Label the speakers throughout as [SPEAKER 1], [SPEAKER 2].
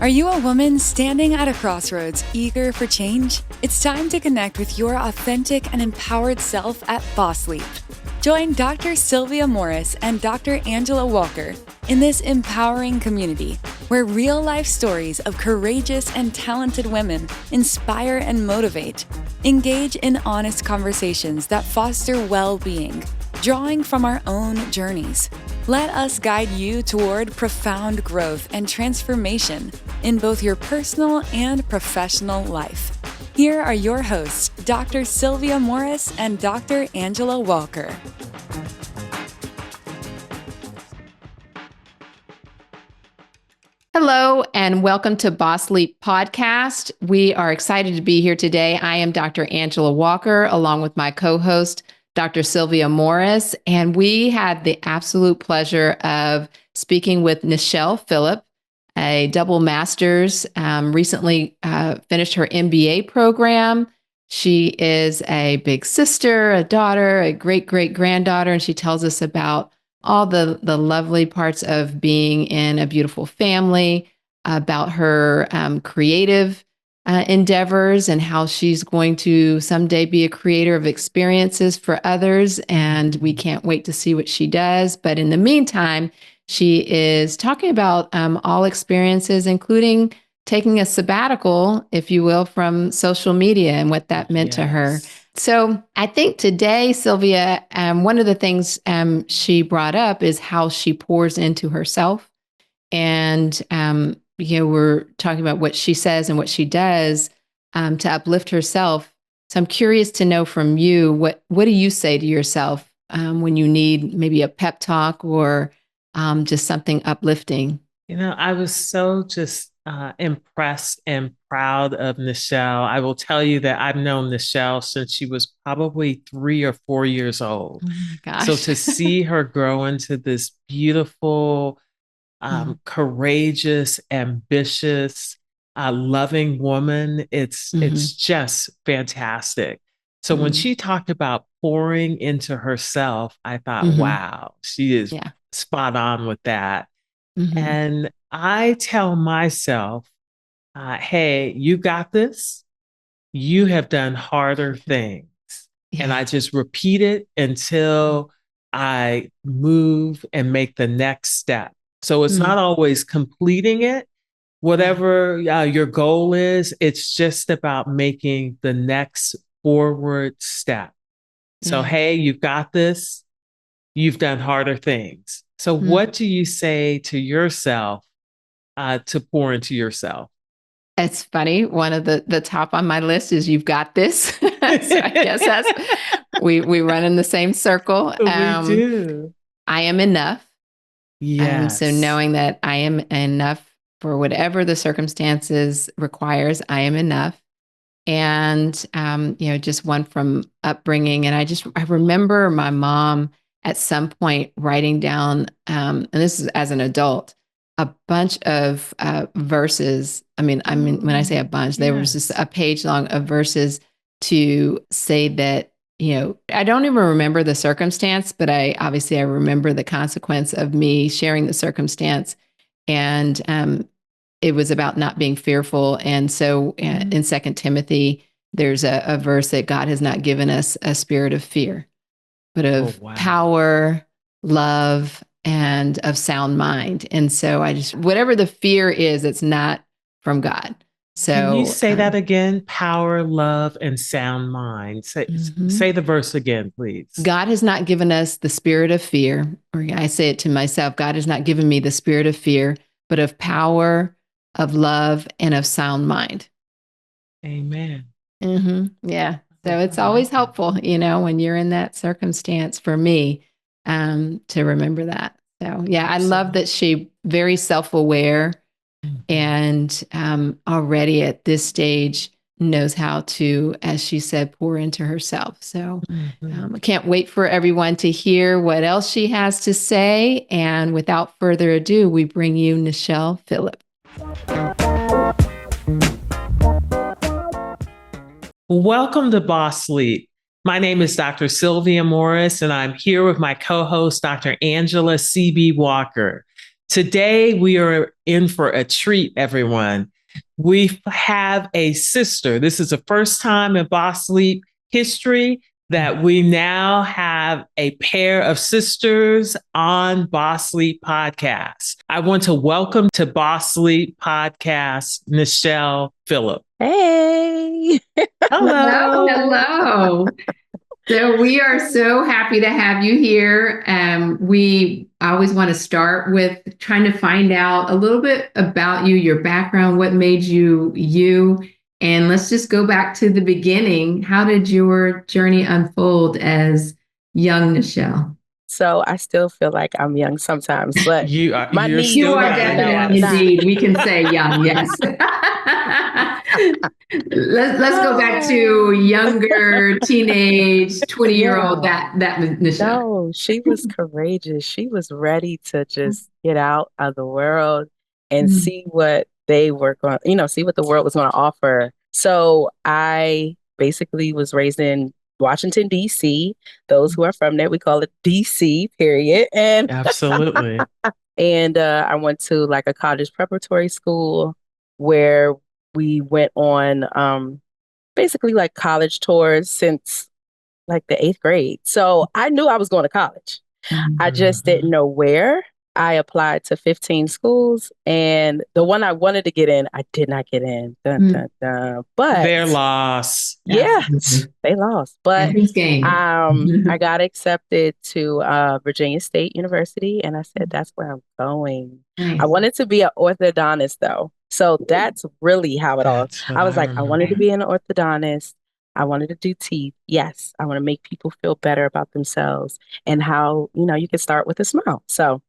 [SPEAKER 1] Are you a woman standing at a crossroads, eager for change? It's time to connect with your authentic and empowered self at Boss Leap. Join Dr. Sylvia Morris and Dr. Angela Walker in this empowering community where real-life stories of courageous and talented women inspire and motivate. Engage in honest conversations that foster well-being, drawing from our own journeys. Let us guide you toward profound growth and transformation in both your personal and professional life. Here are your hosts, Dr. Sylvia Morris and Dr. Angela Walker.
[SPEAKER 2] Hello, and welcome to Boss Leap Podcast. We are excited to be here today. I am Dr. Angela Walker, along with my co-host, Dr. Sylvia Morris, and we had the absolute pleasure of speaking with Nichele Phillip, a double master's, recently finished her MBA program. She is a big sister, a daughter, a great-great-granddaughter, and she tells us about all the lovely parts of being in a beautiful family, about her creative endeavors and how she's going to someday be a creator of experiences for others. And we can't wait to see what she does. But in the meantime, she is talking about all experiences, including taking a sabbatical, if you will, from social media and what that meant to her. So I think today, Sylvia, one of the things she brought up is how she pours into herself. And we're talking about what she says and what she does to uplift herself. So I'm curious to know from you, what do you say to yourself when you need maybe a pep talk or just something uplifting?
[SPEAKER 3] I was so just impressed and proud of Nichele. I will tell you that I've known Nichele since she was probably 3 or 4 years old.
[SPEAKER 2] Oh my gosh.
[SPEAKER 3] So to see her grow into this beautiful, courageous, ambitious, loving woman, it's just fantastic. So when she talked about pouring into herself, I thought, wow, she is spot on with that. And I tell myself, hey, you got this. You have done harder things. Yeah. And I just repeat it until I move and make the next step. So it's not always completing it. Whatever your goal is, it's just about making the next forward step. So, hey, you've got this. You've done harder things. So what do you say to yourself to pour into yourself?
[SPEAKER 2] It's funny. One of the top on my list is you've got this. So I guess that's, we run in the same circle.
[SPEAKER 3] We do.
[SPEAKER 2] I am enough.
[SPEAKER 3] Yes.
[SPEAKER 2] So knowing that I am enough for whatever the circumstances requires, I am enough. And, just one from upbringing. And I remember my mom at some point writing down, and this is as an adult, a bunch of verses. I mean, when I say a bunch, there was just a page long of verses to say that, I don't even remember the circumstance, but I remember the consequence of me sharing the circumstance. And it was about not being fearful. And so in 2 Timothy, there's a verse that God has not given us a spirit of fear, but of power, love, and of sound mind. And so whatever the fear is, it's not from God. So
[SPEAKER 3] can you say that again? Power, love, and sound mind. Say the verse again, please.
[SPEAKER 2] God has not given us the spirit of fear, or I say it to myself, God has not given me the spirit of fear, but of power, of love, and of sound mind.
[SPEAKER 3] Amen.
[SPEAKER 2] Yeah. So it's always helpful, when you're in that circumstance for me, to remember that. So yeah, I love that she very self-aware and already at this stage knows how to, as she said, pour into herself. So I can't wait for everyone to hear what else she has to say. And without further ado, we bring you Nichele Phillip.
[SPEAKER 3] Welcome to Boss Leap. My name is Dr. Sylvia Morris, and I'm here with my co-host, Dr. Angela C.B. Walker. Today, we are in for a treat, everyone. We have a sister. This is the first time in Boss Sleep history that we now have a pair of sisters on Boss Sleep Podcast. I want to welcome to Boss Sleep Podcast, Nichele Phillip.
[SPEAKER 4] Hey.
[SPEAKER 3] Hello.
[SPEAKER 2] Hello. So we are so happy to have you here. We always want to start with trying to find out a little bit about you, your background, what made you you. And let's just go back to the beginning. How did your journey unfold as young Nichele?
[SPEAKER 4] So I still feel like I'm young sometimes, but
[SPEAKER 3] You are
[SPEAKER 2] You are definitely indeed. We can say young, yes. Let's go back to younger, teenage, 20-year-old. That was Nichele.
[SPEAKER 4] No, she was courageous. She was ready to just get out of the world and see what they were going, see what the world was going to offer. So I basically was raised in Washington, D.C. Those who are from there, we call it D.C., period. And
[SPEAKER 3] absolutely.
[SPEAKER 4] And I went to like a college preparatory school where we went on basically like college tours since like the 8th grade. So I knew I was going to college. I just didn't know where. I applied to 15 schools, and the one I wanted to get in, I did not get in. Dun, dun, dun. But
[SPEAKER 3] their loss.
[SPEAKER 4] Yeah, they lost. But I got accepted to Virginia State University, and I said, that's where I'm going. Nice. I wanted to be an orthodontist, though. So that's really how it all. I was like, I wanted to be an orthodontist. I wanted to do teeth. Yes, I want to make people feel better about themselves and how, you can start with a smile. So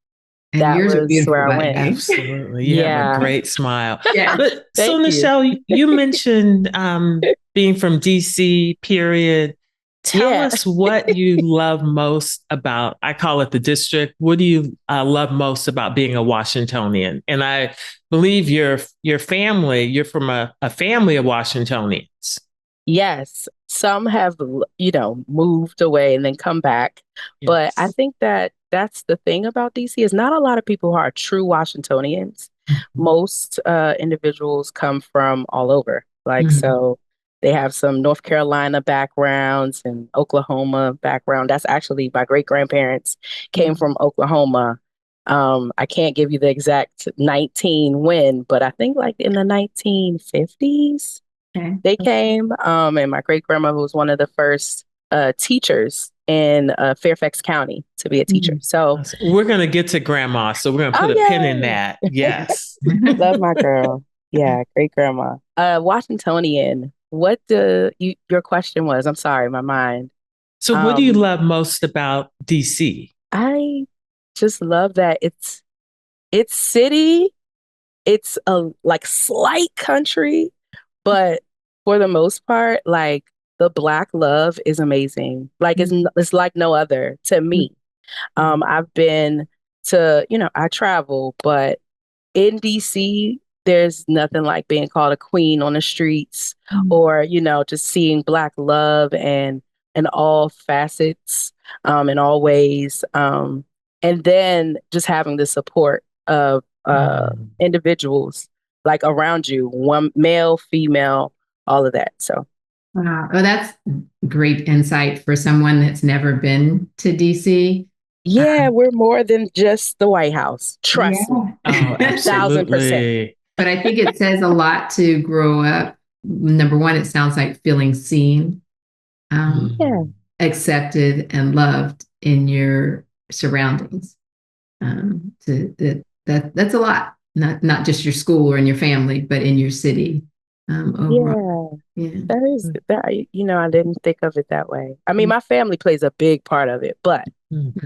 [SPEAKER 2] and
[SPEAKER 4] that
[SPEAKER 2] yours
[SPEAKER 4] was where I went.
[SPEAKER 3] Absolutely. You have a great smile.
[SPEAKER 2] Yeah.
[SPEAKER 3] But so, Nichele, you mentioned being from DC, period. Tell us what you love most about, I call it the district. What do you love most about being a Washingtonian? And I believe your family, you're from a family of Washingtonians.
[SPEAKER 4] Yes. Some have, moved away and then come back. Yes. But I think that's the thing about DC is not a lot of people who are true Washingtonians. Most individuals come from all over. So they have some North Carolina backgrounds and Oklahoma background. That's actually my great-grandparents came from Oklahoma. I can't give you the exact 19 when, but I think like in the 1950s. Okay. They came, and my great-grandma was one of the first teachers in Fairfax County to be a teacher. So
[SPEAKER 3] we're going to get to grandma, so we're going to put a pin in that. Yes.
[SPEAKER 4] Love my girl. Yeah, great-grandma. Washingtonian, what your question was? I'm sorry, my mind.
[SPEAKER 3] So what do you love most about DC?
[SPEAKER 4] I just love that it's city. It's a like slight country. But for the most part, like the Black love is amazing. Like it's like no other to me. I've been to, I travel, but in DC, there's nothing like being called a queen on the streets or, just seeing Black love and in all facets, in all ways. And then just having the support of individuals like around you, one male, female, all of that. So,
[SPEAKER 2] wow, well, that's great insight for someone that's never been to DC.
[SPEAKER 4] Yeah, we're more than just the White House. Trust me.
[SPEAKER 3] Oh, absolutely.
[SPEAKER 4] 1,000%.
[SPEAKER 2] But I think it says a lot to grow up. Number one, it sounds like feeling seen, accepted, and loved in your surroundings. That's a lot. Not just your school or in your family, but in your city.
[SPEAKER 4] That is that. I didn't think of it that way. I mean, my family plays a big part of it, but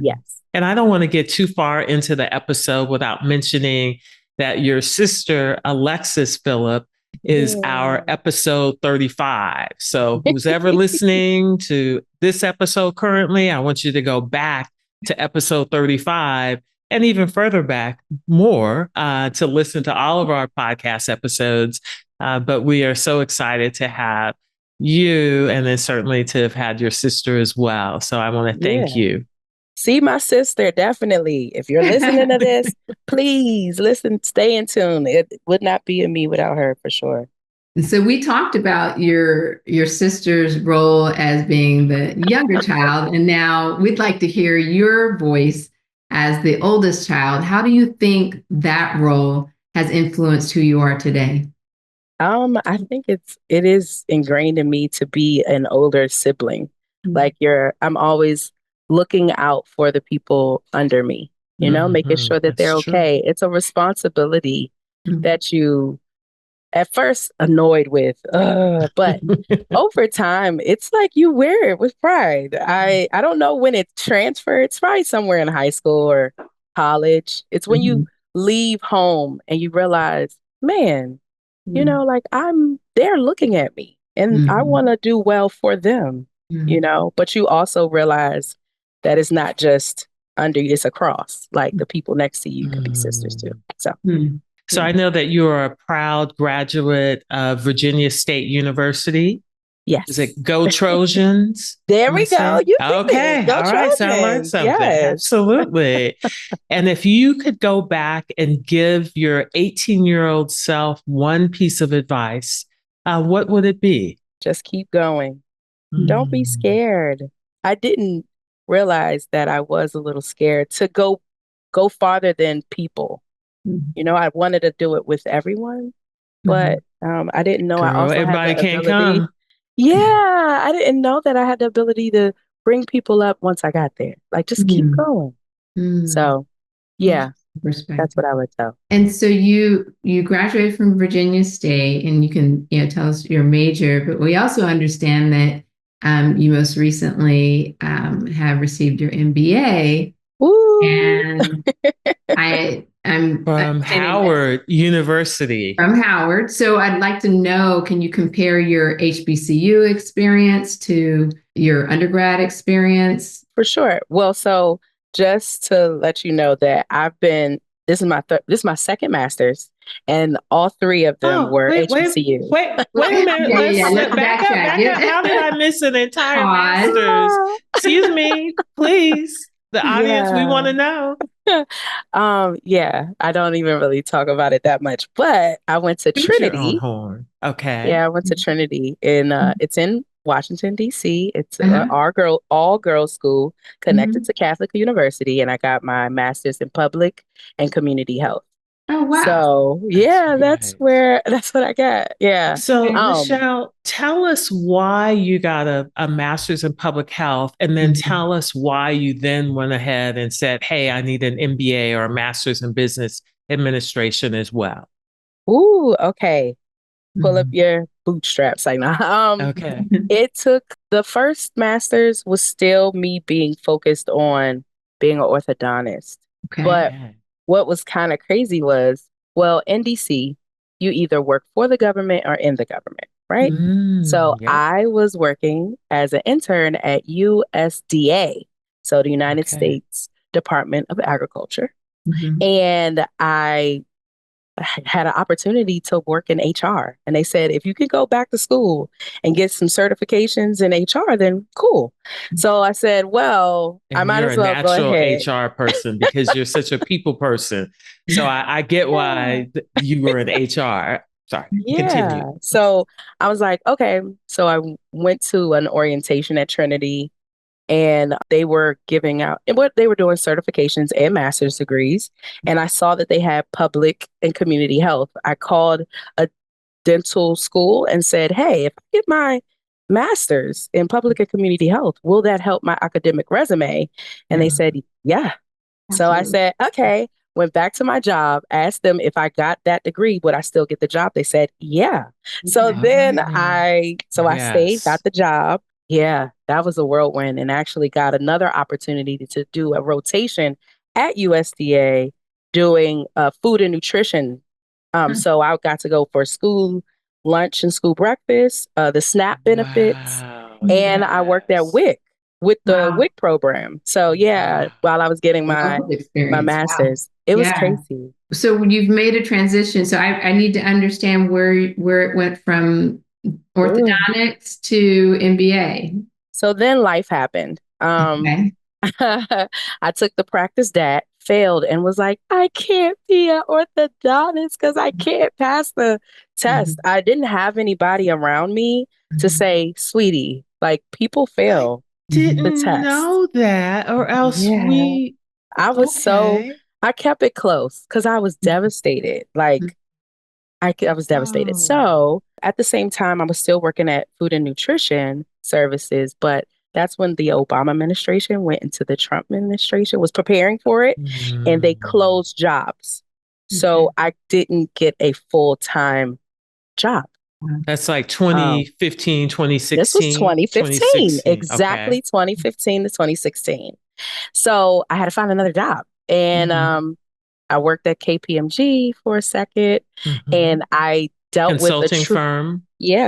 [SPEAKER 4] yes.
[SPEAKER 3] And I don't want to get too far into the episode without mentioning that your sister, Alexis Phillip, is our episode 35. So who's ever listening to this episode currently, I want you to go back to episode 35 and even further back more to listen to all of our podcast episodes. But we are so excited to have you and then certainly to have had your sister as well. So I want to thank you.
[SPEAKER 4] See my sister, definitely. If you're listening to this, please listen, stay in tune. It would not be a me without her for sure.
[SPEAKER 2] So we talked about your sister's role as being the younger child, and now we'd like to hear your voice as the oldest child. How do you think that role has influenced who you are today?
[SPEAKER 4] I think it is ingrained in me to be an older sibling. Like I'm always looking out for the people under me, making sure that they're okay. It's a responsibility that you at first annoyed with, but over time, it's like you wear it with pride. I don't know when it transferred. It's probably somewhere in high school or college. It's when you leave home and you realize, man, like they're looking at me and I want to do well for them, but you also realize that it's not just under you, it's across. Like the people next to you can be sisters too.
[SPEAKER 3] So I know that you are a proud graduate of Virginia State University.
[SPEAKER 4] Yes.
[SPEAKER 3] Is it Go Trojans?
[SPEAKER 4] There we go. You
[SPEAKER 3] okay.
[SPEAKER 4] Go
[SPEAKER 3] All right. So I learned something.
[SPEAKER 4] Yes.
[SPEAKER 3] Absolutely. And if you could go back and give your 18-year-old self one piece of advice, what would it be?
[SPEAKER 4] Just keep going. Don't be scared. I didn't realize that I was a little scared to go farther than people. I wanted to do it with everyone, but I didn't know I also
[SPEAKER 3] everybody
[SPEAKER 4] had the
[SPEAKER 3] can't
[SPEAKER 4] ability.
[SPEAKER 3] Come.
[SPEAKER 4] Yeah, I didn't know that I had the ability to bring people up once I got there. Like, just keep going. So, yeah, that's what I would tell.
[SPEAKER 2] And so you graduated from Virginia State, and you can tell us your major, but we also understand that you most recently have received your MBA.
[SPEAKER 4] Ooh.
[SPEAKER 2] And I'm
[SPEAKER 3] from Howard University.
[SPEAKER 2] From Howard. So I'd like to know, can you compare your HBCU experience to your undergrad experience?
[SPEAKER 4] For sure. Well, so just to let you know that this is my second master's, and all three of them were HBCU.
[SPEAKER 3] Wait a minute. Let's back up. How did I miss an entire master's? Excuse me, please. The audience, we want to know.
[SPEAKER 4] Yeah, I don't even really talk about it that much, but I went to Trinity.
[SPEAKER 3] Okay.
[SPEAKER 4] Yeah, I went to Trinity, and it's in Washington, D.C. It's all girls school connected to Catholic University, and I got my master's in public and community health.
[SPEAKER 2] Oh, wow.
[SPEAKER 4] So that's what I got. Yeah.
[SPEAKER 3] So Nichele, tell us why you got a master's in public health, and then tell us why you then went ahead and said, hey, I need an MBA or a master's in business administration as well.
[SPEAKER 4] Ooh, okay. Pull up your bootstraps. Like,
[SPEAKER 3] okay.
[SPEAKER 4] It took, the first master's was still me being focused on being an orthodontist.
[SPEAKER 2] Okay.
[SPEAKER 4] But what was kind of crazy was, well, in DC, you either work for the government or in the government, right? So I was working as an intern at USDA, so the United States Department of Agriculture. And I had an opportunity to work in HR. And they said, if you could go back to school and get some certifications in HR, then cool. So I said, well, I might as well go ahead.
[SPEAKER 3] You're a natural HR person because you're such a people person. So I get why you were in HR. Sorry, continue.
[SPEAKER 4] So I was like, okay. So I went to an orientation at Trinity, and they were giving out, and what they were doing, certifications and master's degrees. And I saw that they had public and community health. I called a dental school and said, hey, if I get my master's in public and community health, will that help my academic resume? And they said, yeah. So I said, okay. Went back to my job, asked them if I got that degree, would I still get the job? They said, yeah. So then I stayed, got the job. Yeah, that was a whirlwind, and actually got another opportunity to do a rotation at USDA doing food and nutrition. So I got to go for school lunch and school breakfast, the SNAP benefits, and I worked at WIC with the WIC program. So while I was getting my master's, it was crazy.
[SPEAKER 2] So you've made a transition. So I need to understand where it went from orthodontics to MBA.
[SPEAKER 4] So then life happened. I took the practice that failed and was like, I can't be an orthodontist because I can't pass the test. I didn't have anybody around me to say, sweetie, like people fail the
[SPEAKER 3] Didn't
[SPEAKER 4] test.
[SPEAKER 3] know that, or else
[SPEAKER 4] Yeah. I was so,
[SPEAKER 3] okay.
[SPEAKER 4] I kept it close because I was devastated. Like, I was devastated.
[SPEAKER 3] Oh.
[SPEAKER 4] So at the same time, I was still working at Food and Nutrition Services, but that's when the Obama administration went into the Trump administration, was preparing for it, and they
[SPEAKER 3] Mm.
[SPEAKER 4] closed jobs. So I didn't get a full-time job.
[SPEAKER 3] That's like
[SPEAKER 4] Um,
[SPEAKER 3] 2015,
[SPEAKER 4] this was
[SPEAKER 3] 2016,
[SPEAKER 4] 2015,
[SPEAKER 3] 2016. Okay.
[SPEAKER 4] exactly 2015 to 2016. So I had to find another job. And
[SPEAKER 3] Mm-hmm.
[SPEAKER 4] I worked at KPMG for a second,
[SPEAKER 3] Mm-hmm.
[SPEAKER 4] and I dealt with
[SPEAKER 3] Consulting firm.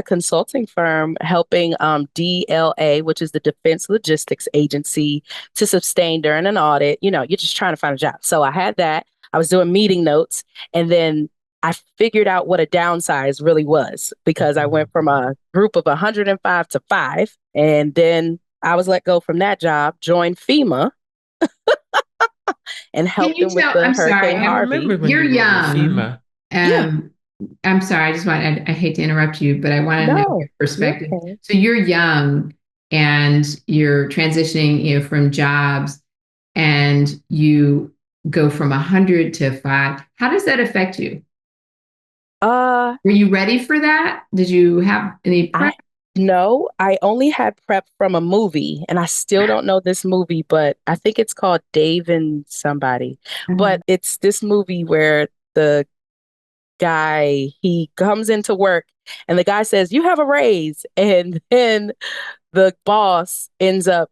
[SPEAKER 4] consulting firm helping DLA, which is the Defense Logistics Agency, to sustain during an audit. You know, you're just trying to find a job. So I had that. I was doing meeting notes, and then I figured out what a downsize really was because I went from a group of 105 to 5, and then I was let go from that job, joined FEMA, and
[SPEAKER 2] Can
[SPEAKER 4] helped
[SPEAKER 2] you
[SPEAKER 4] them with
[SPEAKER 2] tell?
[SPEAKER 4] the
[SPEAKER 2] I'm sorry.
[SPEAKER 4] Hurricane
[SPEAKER 3] I
[SPEAKER 4] Harvey.
[SPEAKER 3] remember when
[SPEAKER 2] You're
[SPEAKER 3] you were with
[SPEAKER 2] young.
[SPEAKER 3] FEMA.
[SPEAKER 4] Yeah,
[SPEAKER 2] Um, I'm sorry. I just want, I hate to interrupt you, but I want to know your
[SPEAKER 4] no, you're
[SPEAKER 2] perspective.
[SPEAKER 4] okay.
[SPEAKER 2] So you're young and you're transitioning, from jobs, and you go from 100 to 5. How does that affect you?
[SPEAKER 4] Uh,
[SPEAKER 2] Were you ready for that? Did you have any
[SPEAKER 4] I
[SPEAKER 2] prep?
[SPEAKER 4] no, I only had prep from a movie, and I still don't know this movie, but I think it's called Dave and somebody. But it's this movie where the guy, he comes into work and the guy says, "You have a raise," and then the boss ends up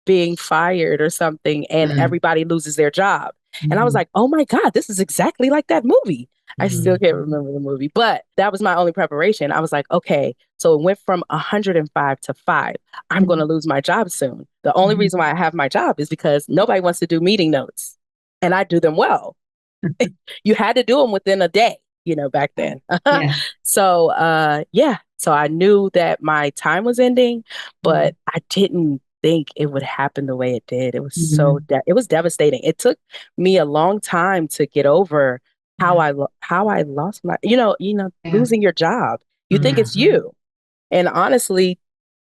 [SPEAKER 4] being fired or something, and
[SPEAKER 2] Mhm.
[SPEAKER 4] everybody loses their job. And I was
[SPEAKER 2] Mhm.
[SPEAKER 4] like, oh my God, this is exactly like that movie. I still can't
[SPEAKER 3] Mhm.
[SPEAKER 4] remember the movie, but that was my only preparation. I was like, okay, so it went from 105 to 5. I'm going to
[SPEAKER 2] Mhm.
[SPEAKER 4] lose my job soon. The only
[SPEAKER 2] Mhm.
[SPEAKER 4] reason why I have my job is because nobody wants to do meeting notes, and I do them well. You had to do them within a day, back then.
[SPEAKER 2] Yeah.
[SPEAKER 4] So so I knew that my time was ending, but I didn't think it would happen the way it did. It was
[SPEAKER 2] Mhm.
[SPEAKER 4] it was devastating. It took me a long time to get over how
[SPEAKER 2] Yeah.
[SPEAKER 4] how I lost my,
[SPEAKER 2] Yeah.
[SPEAKER 4] losing your job. You think it's
[SPEAKER 3] Mhm.
[SPEAKER 4] you. And honestly,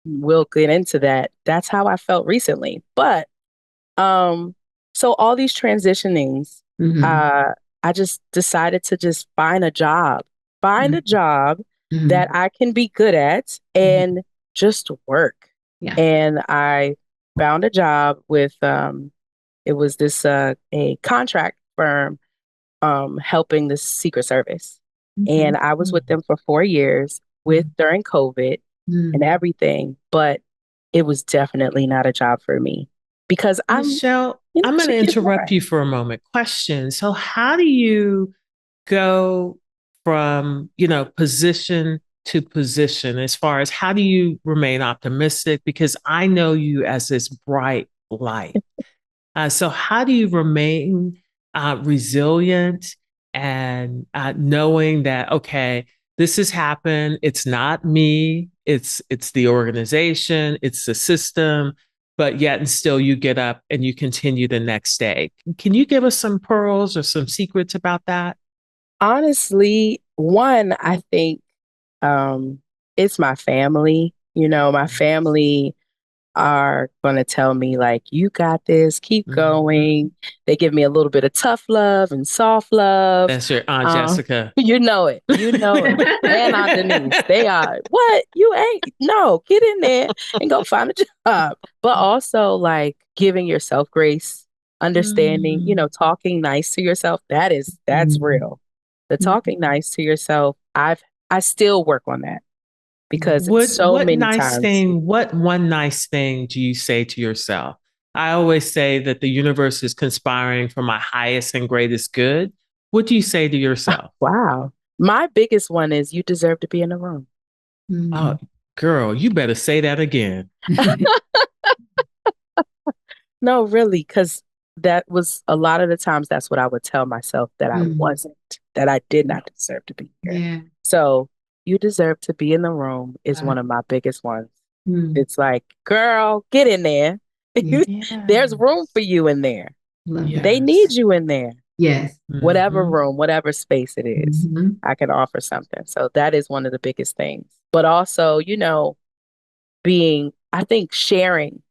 [SPEAKER 4] we'll get into that. That's how I felt recently. But um, so all these transitionings,
[SPEAKER 2] Mhm.
[SPEAKER 4] uh, I just decided to just find a
[SPEAKER 2] Mhm.
[SPEAKER 4] job that
[SPEAKER 2] Mhm.
[SPEAKER 4] I can be good at
[SPEAKER 2] Mhm.
[SPEAKER 4] and just work.
[SPEAKER 2] Yeah.
[SPEAKER 4] And I found a job with it was this a contract firm helping the Secret Service. And
[SPEAKER 2] Okay.
[SPEAKER 4] I was with them for 4 years with
[SPEAKER 2] Mhm.
[SPEAKER 4] during COVID and
[SPEAKER 2] Mhm.
[SPEAKER 4] everything, but it was definitely not a job for me because
[SPEAKER 3] Michelle, I'm going
[SPEAKER 4] she
[SPEAKER 3] to
[SPEAKER 4] gets
[SPEAKER 3] interrupt
[SPEAKER 4] more.
[SPEAKER 3] you for a moment. Question. So, how do you go from, position to position as far as how do you remain optimistic? Because I know you as this bright light. So, how do you remain resilient and knowing that okay, this has happened. It's not me. It's the organization. It's the system. But yet, and still, you get up and you continue the next day. Can you give us some pearls or some secrets about that?
[SPEAKER 4] Honestly, one, I think it's my family. My family are going to tell me, like, you got this, keep
[SPEAKER 3] Mhm.
[SPEAKER 4] going. They give me a little bit of tough love and soft love.
[SPEAKER 3] That's your Aunt
[SPEAKER 4] Um,
[SPEAKER 3] Jessica.
[SPEAKER 4] you know it. You know it. And Aunt Denise, they are, what? You ain't, no, get in there and go find a job. But also, like, giving yourself grace, understanding,
[SPEAKER 3] Mm.
[SPEAKER 4] talking nice to yourself. That's
[SPEAKER 2] Mhm.
[SPEAKER 4] real. The talking nice to yourself, I still work on that because it's
[SPEAKER 3] What
[SPEAKER 4] so
[SPEAKER 3] what
[SPEAKER 4] many
[SPEAKER 3] nice
[SPEAKER 4] times.
[SPEAKER 3] thing, what one nice thing do you say to yourself? I always say that the universe is conspiring for my highest and greatest good. What do you say to yourself?
[SPEAKER 4] Wow. My biggest one is you deserve to be in the room.
[SPEAKER 3] Oh,
[SPEAKER 2] Mhm.
[SPEAKER 3] girl, you better say that again.
[SPEAKER 4] No, really, because that was a lot of the times that's what I would tell myself that I
[SPEAKER 2] Mhm.
[SPEAKER 4] wasn't, that I did not deserve to be here.
[SPEAKER 2] Yeah.
[SPEAKER 4] So you deserve to be in the room is one of my biggest ones.
[SPEAKER 2] Mhm.
[SPEAKER 4] It's like, girl, get in there. There's room for you in there. They need you in there.
[SPEAKER 2] Yes.
[SPEAKER 4] Whatever room, whatever space it is, I can offer something. So that is one of the biggest things. But also, I think sharing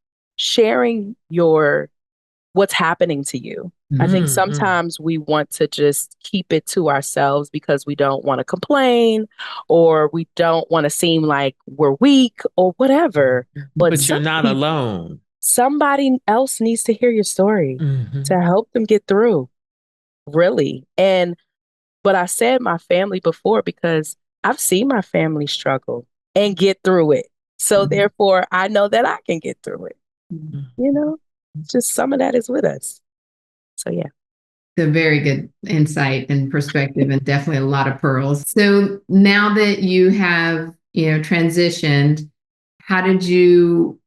[SPEAKER 4] what's happening to you. I think sometimes we want to just keep it to ourselves because we don't want to complain or we don't want to seem like we're weak or whatever.
[SPEAKER 3] But you're not alone.
[SPEAKER 4] Somebody else needs to hear your story to help them get through. Really. But I said my family before because I've seen my family struggle and get through it. So therefore, I know that I can get through it. Just some of that is with us. So, yeah.
[SPEAKER 2] It's a very good insight and perspective and definitely a lot of pearls. So now that you have, transitioned, how did you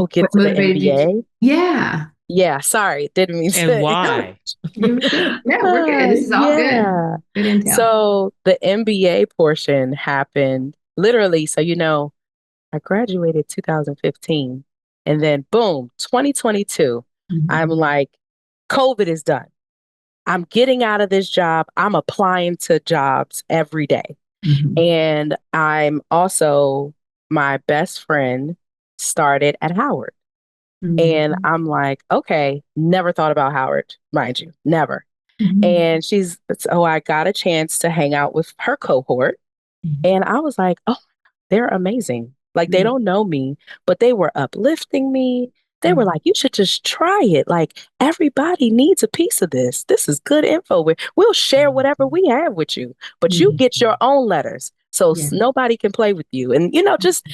[SPEAKER 4] get to the MBA?
[SPEAKER 2] Yeah.
[SPEAKER 4] Yeah, sorry, didn't mean to.
[SPEAKER 3] And why?
[SPEAKER 2] Yeah, we're good. This is all good. Good intel.
[SPEAKER 4] So the MBA portion happened literally. So, I graduated 2015 and then boom, 2022. I'm like, COVID is done. I'm getting out of this job. I'm applying to jobs every day. And I'm also, my best friend started at Howard. And I'm like, okay, never thought about Howard, mind you, never. And I got a chance to hang out with her cohort. And I was like, oh, they're amazing. Like, they don't know me, but they were uplifting me. They were like, you should just try it. Like, everybody needs a piece of this. This is good info. We'll share whatever we have with you, but you get your own letters. So nobody can play with you. And, just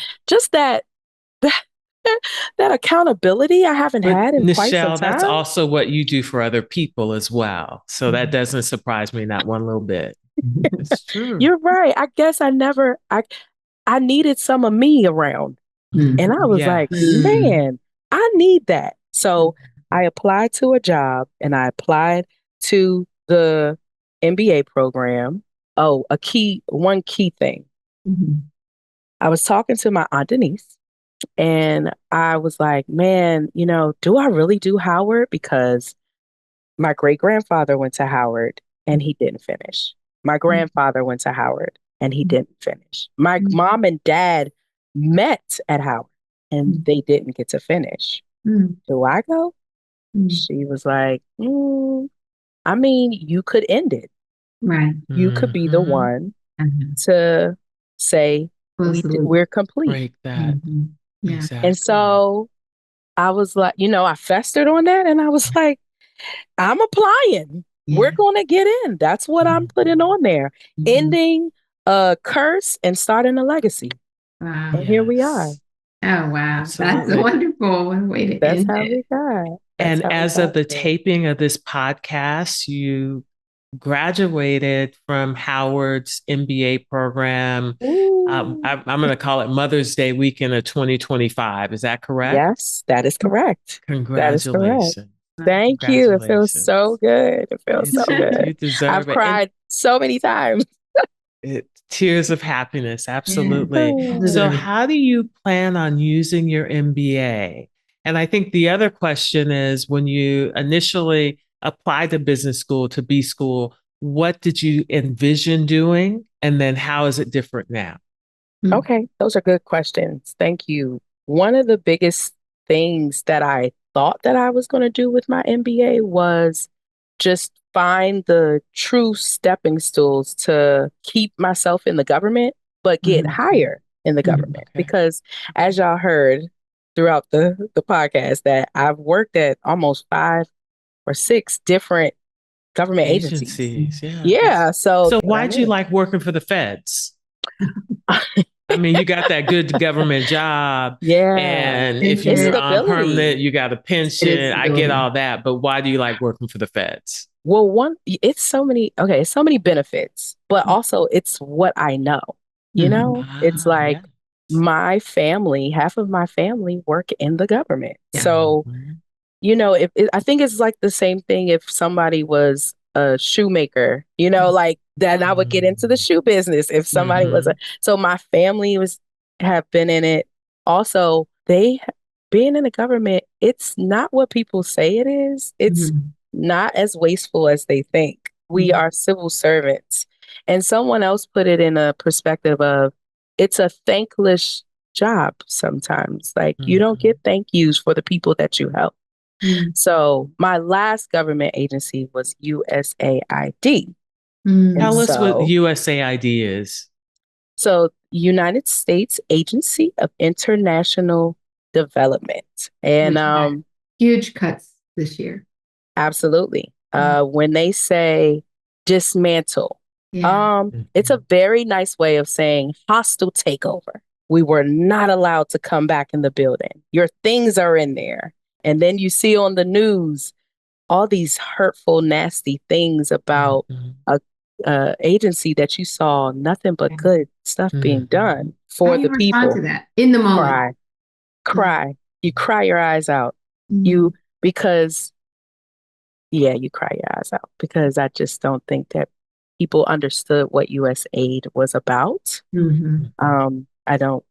[SPEAKER 4] that accountability I haven't had in quite some
[SPEAKER 3] Nichele,
[SPEAKER 4] time.
[SPEAKER 3] that's also what you do for other people as well. So that doesn't surprise me, not one little bit. It's true.
[SPEAKER 4] You're right. I guess I needed some of me around. And I was like, man, I need that. So I applied to a job and I applied to the MBA program. Oh, one key thing. I was talking to my Aunt Denise and I was like, man, do I really do Howard? Because my great-grandfather went to Howard and he didn't finish. My grandfather went to Howard and he didn't finish. My mom and dad met at Howard and they didn't get to finish. Do I go? She was like, I mean, you could end it.
[SPEAKER 2] Right.
[SPEAKER 4] You could be the one to say, we're complete.
[SPEAKER 3] Break that. Exactly.
[SPEAKER 4] And so I was like, I festered on that and I was like, I'm applying. We're going to get in. That's what I'm putting on there. Ending a curse and starting a legacy.
[SPEAKER 2] Wow.
[SPEAKER 4] And here we are.
[SPEAKER 2] Oh, wow. Absolutely. That's a wonderful way to
[SPEAKER 4] That's
[SPEAKER 2] end
[SPEAKER 4] how
[SPEAKER 2] it.
[SPEAKER 4] we got.
[SPEAKER 3] And as of the taping of this podcast, you graduated from Howard's MBA program. I'm going to call it Mother's Day weekend of 2025. Is that correct?
[SPEAKER 4] Yes, that is correct.
[SPEAKER 3] Congratulations.
[SPEAKER 4] That is correct. Thank you. It feels so good. It feels so good.
[SPEAKER 3] You deserve
[SPEAKER 4] I've
[SPEAKER 3] it.
[SPEAKER 4] cried so many times.
[SPEAKER 3] Tears of happiness. Absolutely. So how do you plan on using your MBA? And I think the other question is, when you initially applied to business school, to B school, what did you envision doing? And then how is it different now?
[SPEAKER 4] Okay, those are good questions. Thank you. One of the biggest things that I thought that I was going to do with my MBA was just find the true stepping stools to keep myself in the government, but get higher in the government. Because as y'all heard throughout the podcast, that I've worked at almost 5 or 6 different government agencies. Yeah. So
[SPEAKER 3] why'd you like working for the feds? I mean, you got that good government job.
[SPEAKER 4] Yeah.
[SPEAKER 3] And if you're on permanent, you got a pension. I get all that. But why do you like working for the feds?
[SPEAKER 4] Well, it's so many benefits, but also it's what I know. It's like my family, half of my family work in the government. So, I think it's like the same thing if somebody was a shoemaker, like then I would get into the shoe business if somebody was so my family have been in it. Also, they being in the government, it's not what people say it is. It's not as wasteful as they think. We are civil servants. And someone else put it in a perspective of it's a thankless job sometimes. Like you don't get thank yous for the people that you help. So my last government agency was USAID.
[SPEAKER 3] Tell us what USAID is.
[SPEAKER 4] So United States Agency of International Development. And
[SPEAKER 2] huge cuts this year.
[SPEAKER 4] Absolutely. When they say dismantle, it's a very nice way of saying hostile takeover. We were not allowed to come back in the building. Your things are in there. And then you see on the news all these hurtful, nasty things about a agency that you saw nothing but good stuff being done for the people.
[SPEAKER 2] How do you respond to that in the moment?
[SPEAKER 4] Cry. You cry your eyes out. Because you cry your eyes out because I just don't think that people understood what US aid was about. I don't.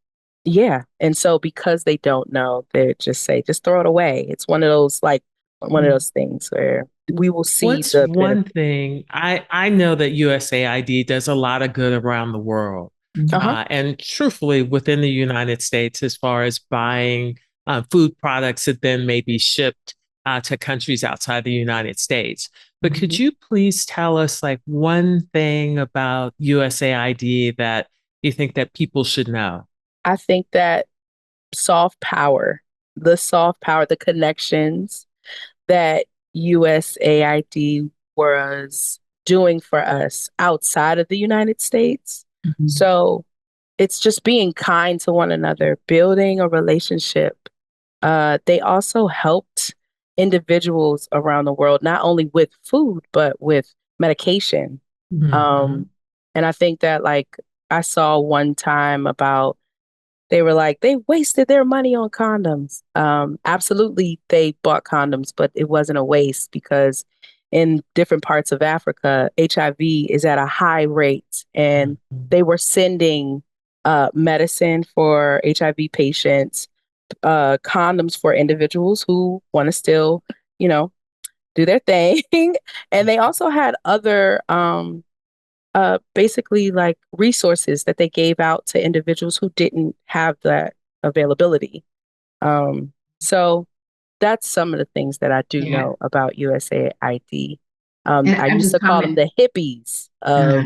[SPEAKER 4] Yeah. And so because they don't know, they just say, just throw it away. It's one of those things where we will see.
[SPEAKER 3] What's one thing I know that USAID does a lot of good around the world. And truthfully, within the United States, as far as buying food products that then may be shipped to countries outside the United States. But could you please tell us like one thing about USAID that you think that people should know?
[SPEAKER 4] I think that the connections that USAID was doing for us outside of the United States. So it's just being kind to one another, building a relationship. They also helped individuals around the world, not only with food, but with medication. And I think that like I saw one time about they were like, they wasted their money on condoms. Absolutely, they bought condoms, but it wasn't a waste because in different parts of Africa, HIV is at a high rate, and they were sending medicine for HIV patients, condoms for individuals who want to still, do their thing. And they also had other basically like resources that they gave out to individuals who didn't have that availability. So that's some of the things that I do know about USAID. I used to call them the hippies of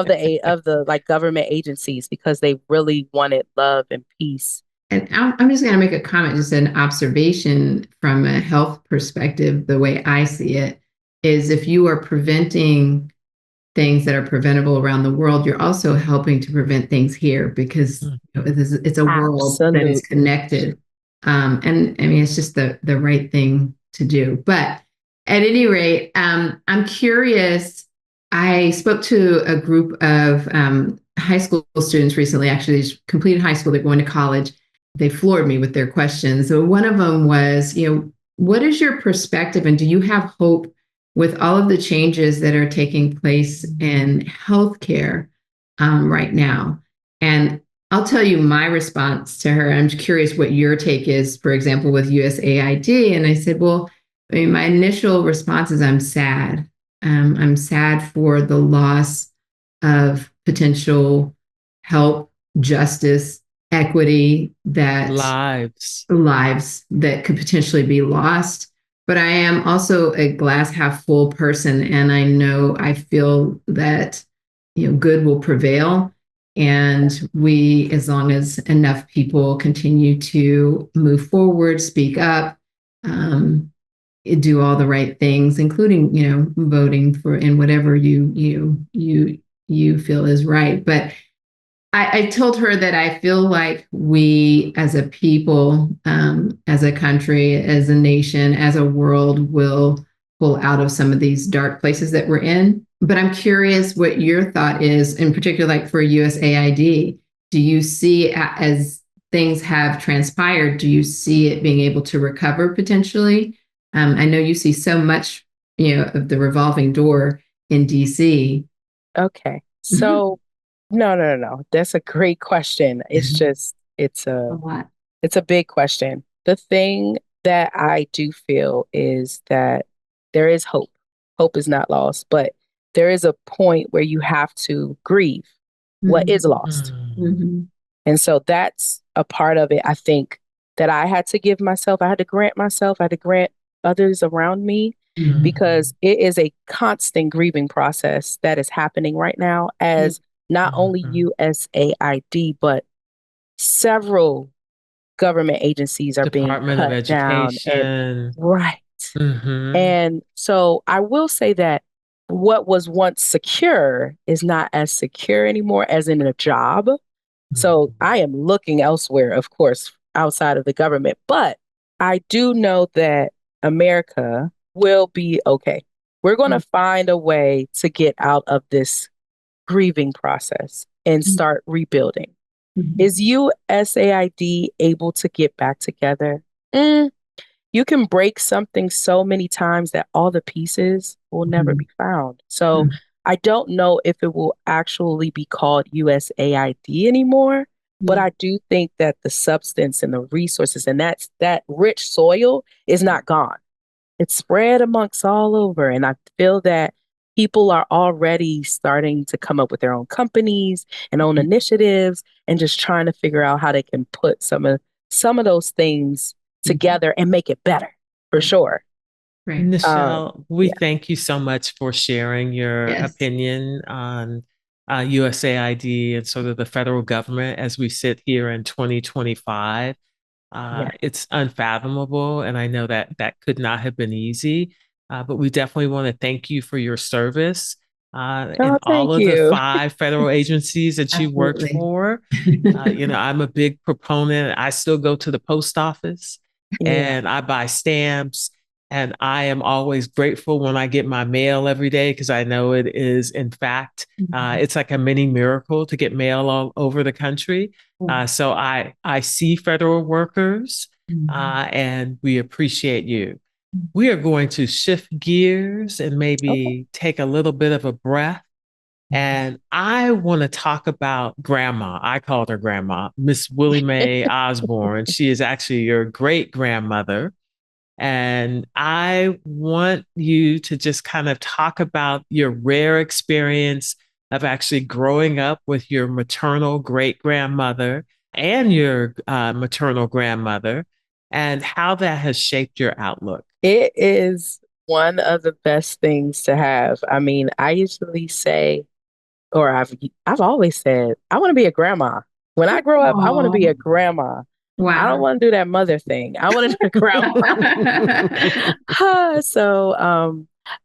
[SPEAKER 4] the like government agencies because they really wanted love and peace.
[SPEAKER 2] And I'm just going to make a comment, just an observation from a health perspective. The way I see it is if you are preventing things that are preventable around the world, you're also helping to prevent things here because it's a world that is connected. And I mean, it's just the right thing to do. But at any rate, I'm curious. I spoke to a group of high school students recently, actually completed high school, they're going to college. They floored me with their questions. So one of them was, what is your perspective and do you have hope with all of the changes that are taking place in healthcare right now? And I'll tell you my response to her. I'm curious what your take is, for example, with USAID. And I said, well, I mean, my initial response is I'm sad. I'm sad for the loss of potential help, justice, equity, that lives that could potentially be lost. But I am also a glass half full person, and I feel that good will prevail, and we, as long as enough people continue to move forward, speak up, do all the right things, including voting for in whatever you feel is right. But I told her that I feel like we as a people, as a country, as a nation, as a world will pull out of some of these dark places that we're in. But I'm curious what your thought is, in particular, like for USAID. Do you see, as things have transpired, do you see it being able to recover potentially? I know you see so much, of the revolving door in DC.
[SPEAKER 4] Okay. So No. That's a great question. It's just, it's a lot. It's a big question. The thing that I do feel is that there is hope. Hope is not lost, but there is a point where you have to grieve what is lost.
[SPEAKER 2] Mm-hmm.
[SPEAKER 4] And so that's a part of it, I think, that I had to give myself. I had to grant myself, I had to grant others around me,
[SPEAKER 2] Mm-hmm.
[SPEAKER 4] because it is a constant grieving process that is happening right now as not only USAID, but several government agencies are being
[SPEAKER 3] Department of
[SPEAKER 4] cut down.
[SPEAKER 3] Education.
[SPEAKER 4] Right.
[SPEAKER 3] Mm-hmm.
[SPEAKER 4] And so I will say that what was once secure is not as secure anymore as in a job. So I am looking elsewhere, of course, outside of the government, but I do know that America will be okay. We're going to find a way to get out of this grieving process and start rebuilding. Is USAID able to get back together? You can break something so many times that all the pieces will never be found. So I don't know if it will actually be called USAID anymore, but I do think that the substance and the resources and that rich soil is not gone. It's spread amongst all over. And I feel that people are already starting to come up with their own companies and own initiatives and just trying to figure out how they can put some of those things together and make it better, for sure.
[SPEAKER 2] Right.
[SPEAKER 3] Nichele, we thank you so much for sharing your opinion on USAID and sort of the federal government as we sit here in 2025. It's unfathomable, and I know that that could not have been easy, but we definitely want to thank you for your service in all of the 5 federal agencies that you worked for. I'm a big proponent. I still go to the post office and I buy stamps. And I am always grateful when I get my mail every day because I know it is, in fact, it's like a mini miracle to get mail all over the country. So I see federal workers and we appreciate you. We are going to shift gears and maybe take a little bit of a breath. And I want to talk about grandma. I called her grandma, Miss Willie Mae Osborne. She is actually your great grandmother. And I want you to just kind of talk about your rare experience of actually growing up with your maternal great grandmother and your maternal grandmother and how that has shaped your outlook.
[SPEAKER 4] It is one of the best things to have. I mean, I usually say, or I've always said, I want to be a grandma. When I grow up, I want to be a grandma.
[SPEAKER 2] Wow.
[SPEAKER 4] I don't want to do that mother thing. I want to do a grandma. So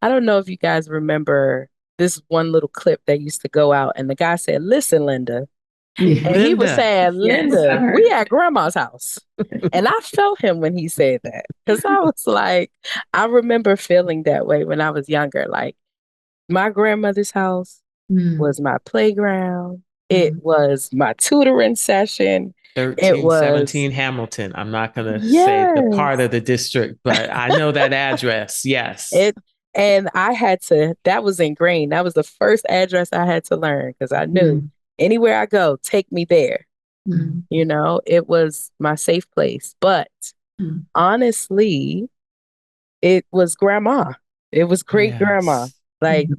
[SPEAKER 4] I don't know if you guys remember this one little clip that used to go out, and the guy said, "Listen, Linda." And he was saying, "Linda, we at grandma's house." And I felt him when he said that, because I was like, I remember feeling that way when I was younger. Like, my grandmother's house was my playground. It was my tutoring session.
[SPEAKER 3] 1317 Hamilton. I'm not going to say the part of the district, but I know that address. Yes.
[SPEAKER 4] And I had to, that was ingrained. That was the first address I had to learn because I knew anywhere I go, take me there. You know, it was my safe place. But honestly, it was grandma. It was great grandma. Like,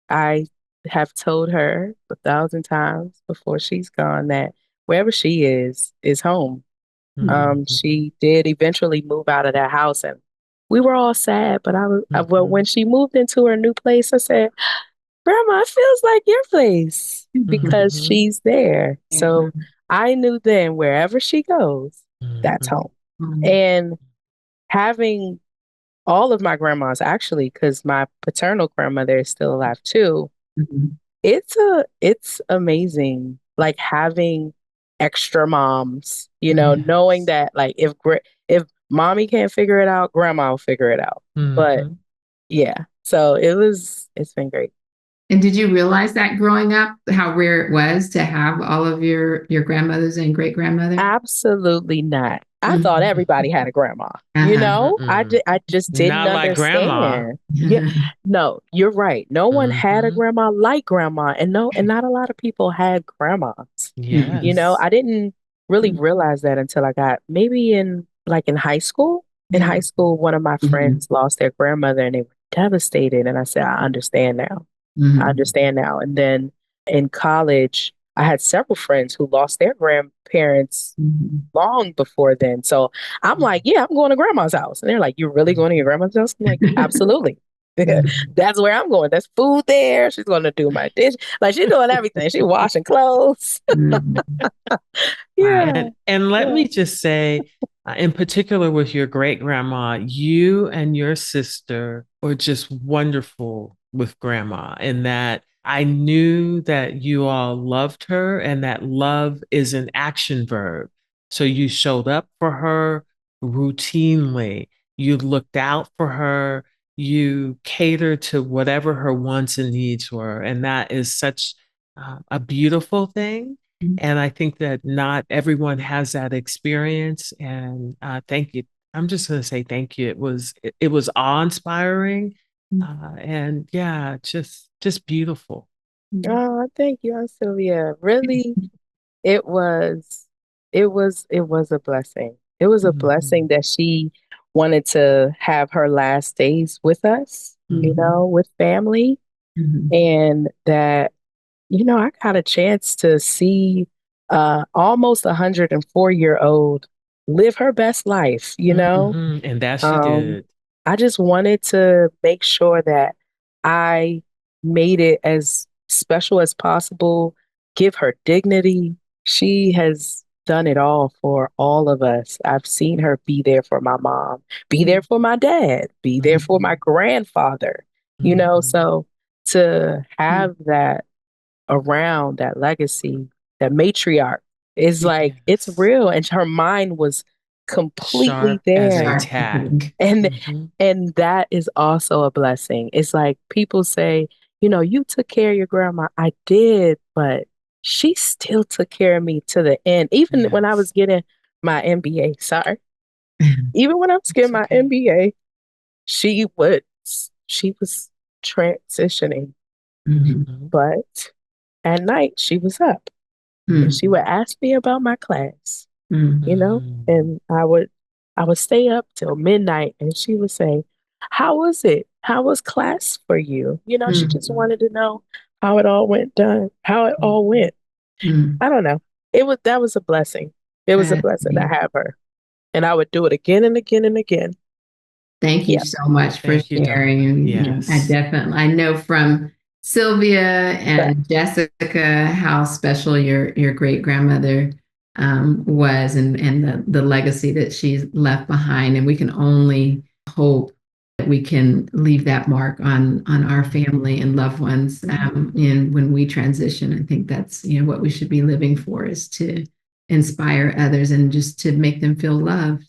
[SPEAKER 4] I have told her 1,000 times before she's gone that wherever she is home. She did eventually move out of that house, and we were all sad. But well, when she moved into her new place, I said, "Grandma, it feels like your place because she's there." So I knew then wherever she goes, that's home. And having all of my grandmas, actually, because my paternal grandmother is still alive too. It's amazing, like having extra moms, you know, knowing that like if mommy can't figure it out, grandma will figure it out. But yeah, so it's been great.
[SPEAKER 2] And did you realize that growing up, how rare it was to have all of your grandmothers and great grandmother?
[SPEAKER 4] Absolutely not. I thought everybody had a grandma. You know, I just didn't
[SPEAKER 3] not like grandma.
[SPEAKER 4] Yeah, no, you're right. No one had a grandma like grandma, and not a lot of people had grandmas.
[SPEAKER 3] Yes.
[SPEAKER 4] You know, I didn't really realize that until I got maybe in high school. In high school, one of my friends lost their grandmother and they were devastated. And I said, I understand now. I understand now. And then in college, I had several friends who lost their grandparents long before then. So I'm like, yeah, I'm going to grandma's house. And they're like, you're really going to your grandma's house? I'm like, absolutely. That's where I'm going. There's food there. She's going to do my dish. Like she's doing everything. She's washing clothes. Yeah.
[SPEAKER 3] And let me just say, in particular with your great grandma, you and your sister were just wonderful with grandma in that I knew that you all loved her and that love is an action verb. So you showed up for her routinely. You looked out for her. You catered to whatever her wants and needs were. And that is such a beautiful thing. And I think that not everyone has that experience. And thank you. I'm just going to say thank you. It was awe-inspiring, and yeah, just beautiful.
[SPEAKER 4] Oh, thank you, Aunt Sylvia. Really, it was it was a blessing. It was a blessing that she wanted to have her last days with us, with family, and that I got a chance to see almost 104-year-old live her best life,
[SPEAKER 3] And that she did.
[SPEAKER 4] I just wanted to make sure that I made it as special as possible, give her dignity. She has done it all for all of us. I've seen her be there for my mom, be there for my dad, be there for my grandfather, so to have that around, that legacy, that matriarch is like, it's real. And her mind was completely
[SPEAKER 3] Sharp as a
[SPEAKER 4] there.
[SPEAKER 3] tack.
[SPEAKER 4] And that is also a blessing. It's like people say, you took care of your grandma. I did, but she still took care of me to the end. Even when I was getting my MBA, sorry. Even when I was getting my MBA, she was transitioning. But at night she was up and she would ask me about my class, and I would stay up till midnight and she would say, how was it? How was class for you? She just wanted to know how it all went. I don't know. That was a blessing. It was a blessing to have her. And I would do it again and again and again.
[SPEAKER 2] Thank you so much for sharing.
[SPEAKER 3] Yes.
[SPEAKER 2] I know from Sylvia and Jessica how special your great grandmother was, and the legacy that she's left behind. And we can only hope that we can leave that mark on our family and loved ones. And when we transition, I think that's what we should be living for, is to inspire others and just to make them feel loved.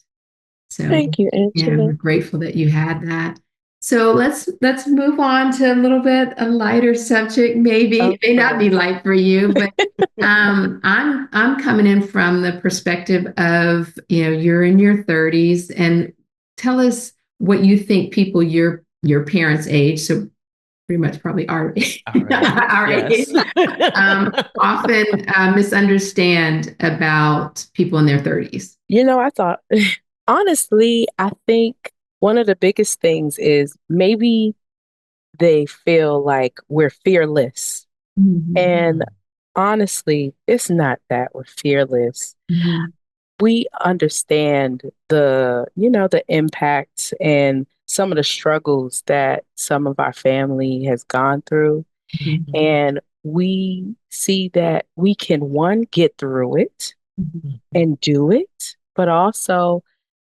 [SPEAKER 2] So
[SPEAKER 4] thank you, Angela.
[SPEAKER 2] Yeah, we're grateful that you had that. So let's move on to a little bit a lighter subject. Maybe it may not be light for you, but I'm coming in from the perspective of you're in your 30s, and tell us what you think people your parents' age, so pretty much probably our age, often misunderstand about people in their 30s.
[SPEAKER 4] I thought. Honestly, I think one of the biggest things is maybe they feel like we're fearless. And honestly, it's not that we're fearless. We understand the impacts and some of the struggles that some of our family has gone through. And we see that we can, one, get through it and do it, but also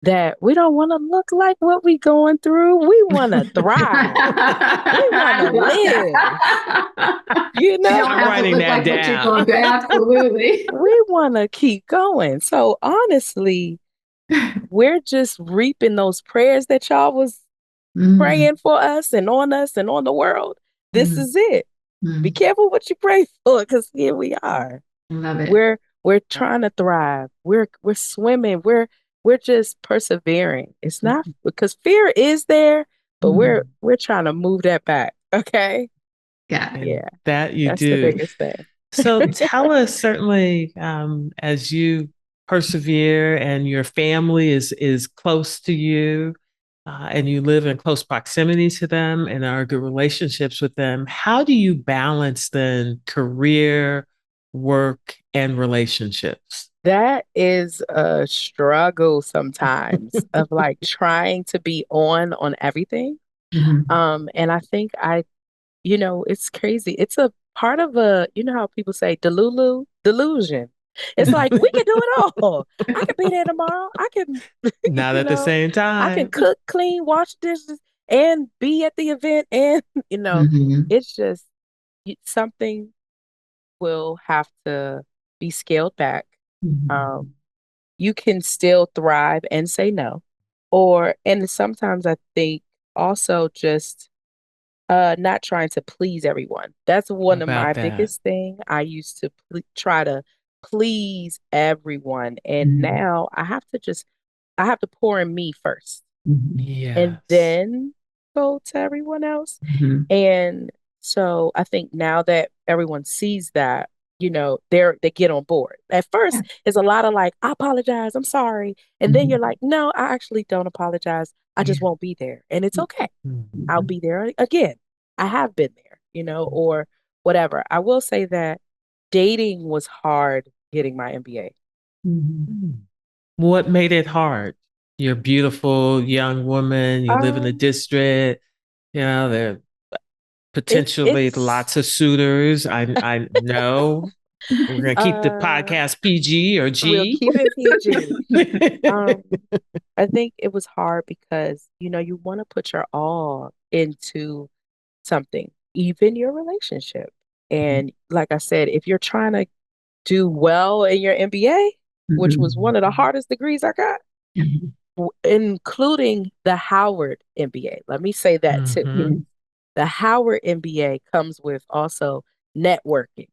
[SPEAKER 4] that we don't want to look like what we going through. We want to thrive. We want to live.
[SPEAKER 3] I'm writing that down.
[SPEAKER 2] Absolutely.
[SPEAKER 4] We want to keep going. So honestly, we're just reaping those prayers that y'all was praying for us and on the world. This is it. Be careful what you pray for, because here we are.
[SPEAKER 2] Love it.
[SPEAKER 4] We're trying to thrive. We're swimming. We're just persevering. It's not because fear is there, but we're trying to move that back. Okay.
[SPEAKER 2] Got it.
[SPEAKER 4] Yeah.
[SPEAKER 3] That you
[SPEAKER 4] That's
[SPEAKER 3] do.
[SPEAKER 4] the biggest thing.
[SPEAKER 3] So tell us, certainly, as you persevere and your family is close to you, and you live in close proximity to them and are good relationships with them, how do you balance then career, work, and relationships?
[SPEAKER 4] That is a struggle sometimes of like trying to be on everything. And I think it's crazy. It's a part of how people say delusion. It's like we can do it all. I can be there tomorrow. I can,
[SPEAKER 3] Not at the same
[SPEAKER 4] I can
[SPEAKER 3] time.
[SPEAKER 4] cook, clean, wash dishes, and be at the event. And it's just something will have to be scaled back. You can still thrive and say no. And sometimes I think also just not trying to please everyone. That's one of my
[SPEAKER 3] About that.
[SPEAKER 4] biggest thing. I used to try to please everyone, and now I have to pour in me first, and
[SPEAKER 3] Yes.
[SPEAKER 4] then go to everyone else. And so I think now that everyone sees that, they get on board. At first, it's a lot of like, I apologize, I'm sorry. And then you're like, no, I actually don't apologize. I just won't be there. And it's okay. I'll be there again. I have been there, or whatever. I will say that dating was hard getting my MBA.
[SPEAKER 3] What made it hard? You're a beautiful young woman, you live in the
[SPEAKER 4] Um,
[SPEAKER 3] district, there are potentially
[SPEAKER 4] it's
[SPEAKER 3] lots of suitors. I know. We're gonna keep the
[SPEAKER 4] uh
[SPEAKER 3] podcast PG or
[SPEAKER 4] we'll
[SPEAKER 3] G.
[SPEAKER 4] keep it PG. Um, I think it was hard because, you want to put your all into something, even your relationship. And like I said, if you're trying to do well in your MBA, which was one of the hardest degrees I got, including the Howard MBA. Let me say that too. The Howard MBA comes with also networking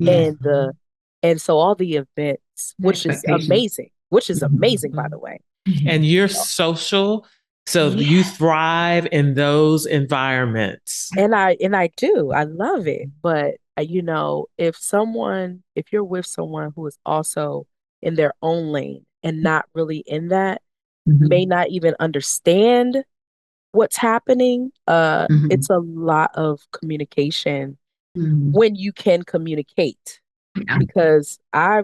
[SPEAKER 4] and so all the events, which is amazing, by the way.
[SPEAKER 3] And you're social, so you
[SPEAKER 4] Yeah.
[SPEAKER 3] thrive in those environments.
[SPEAKER 4] And I do. I love it. But if you're with someone who is also in their own lane and not really in that, may not even understand what's happening, it's a lot of communication when you can communicate. Because I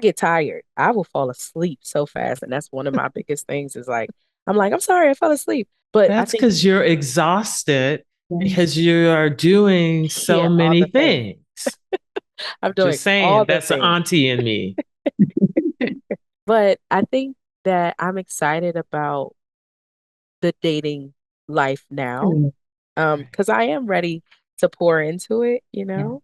[SPEAKER 4] get tired. I will fall asleep so fast. And that's one of my biggest things is like, I'm like, I'm sorry, I fell asleep. But I
[SPEAKER 3] That's
[SPEAKER 4] think,
[SPEAKER 3] because you're exhausted because you are doing so
[SPEAKER 4] yeah, all
[SPEAKER 3] many
[SPEAKER 4] the things.
[SPEAKER 3] things.
[SPEAKER 4] I'm doing
[SPEAKER 3] Just saying,
[SPEAKER 4] all the
[SPEAKER 3] that's the
[SPEAKER 4] things.
[SPEAKER 3] auntie in me.
[SPEAKER 4] But I think that I'm excited about the dating life now. Because I am ready to pour into it.
[SPEAKER 2] So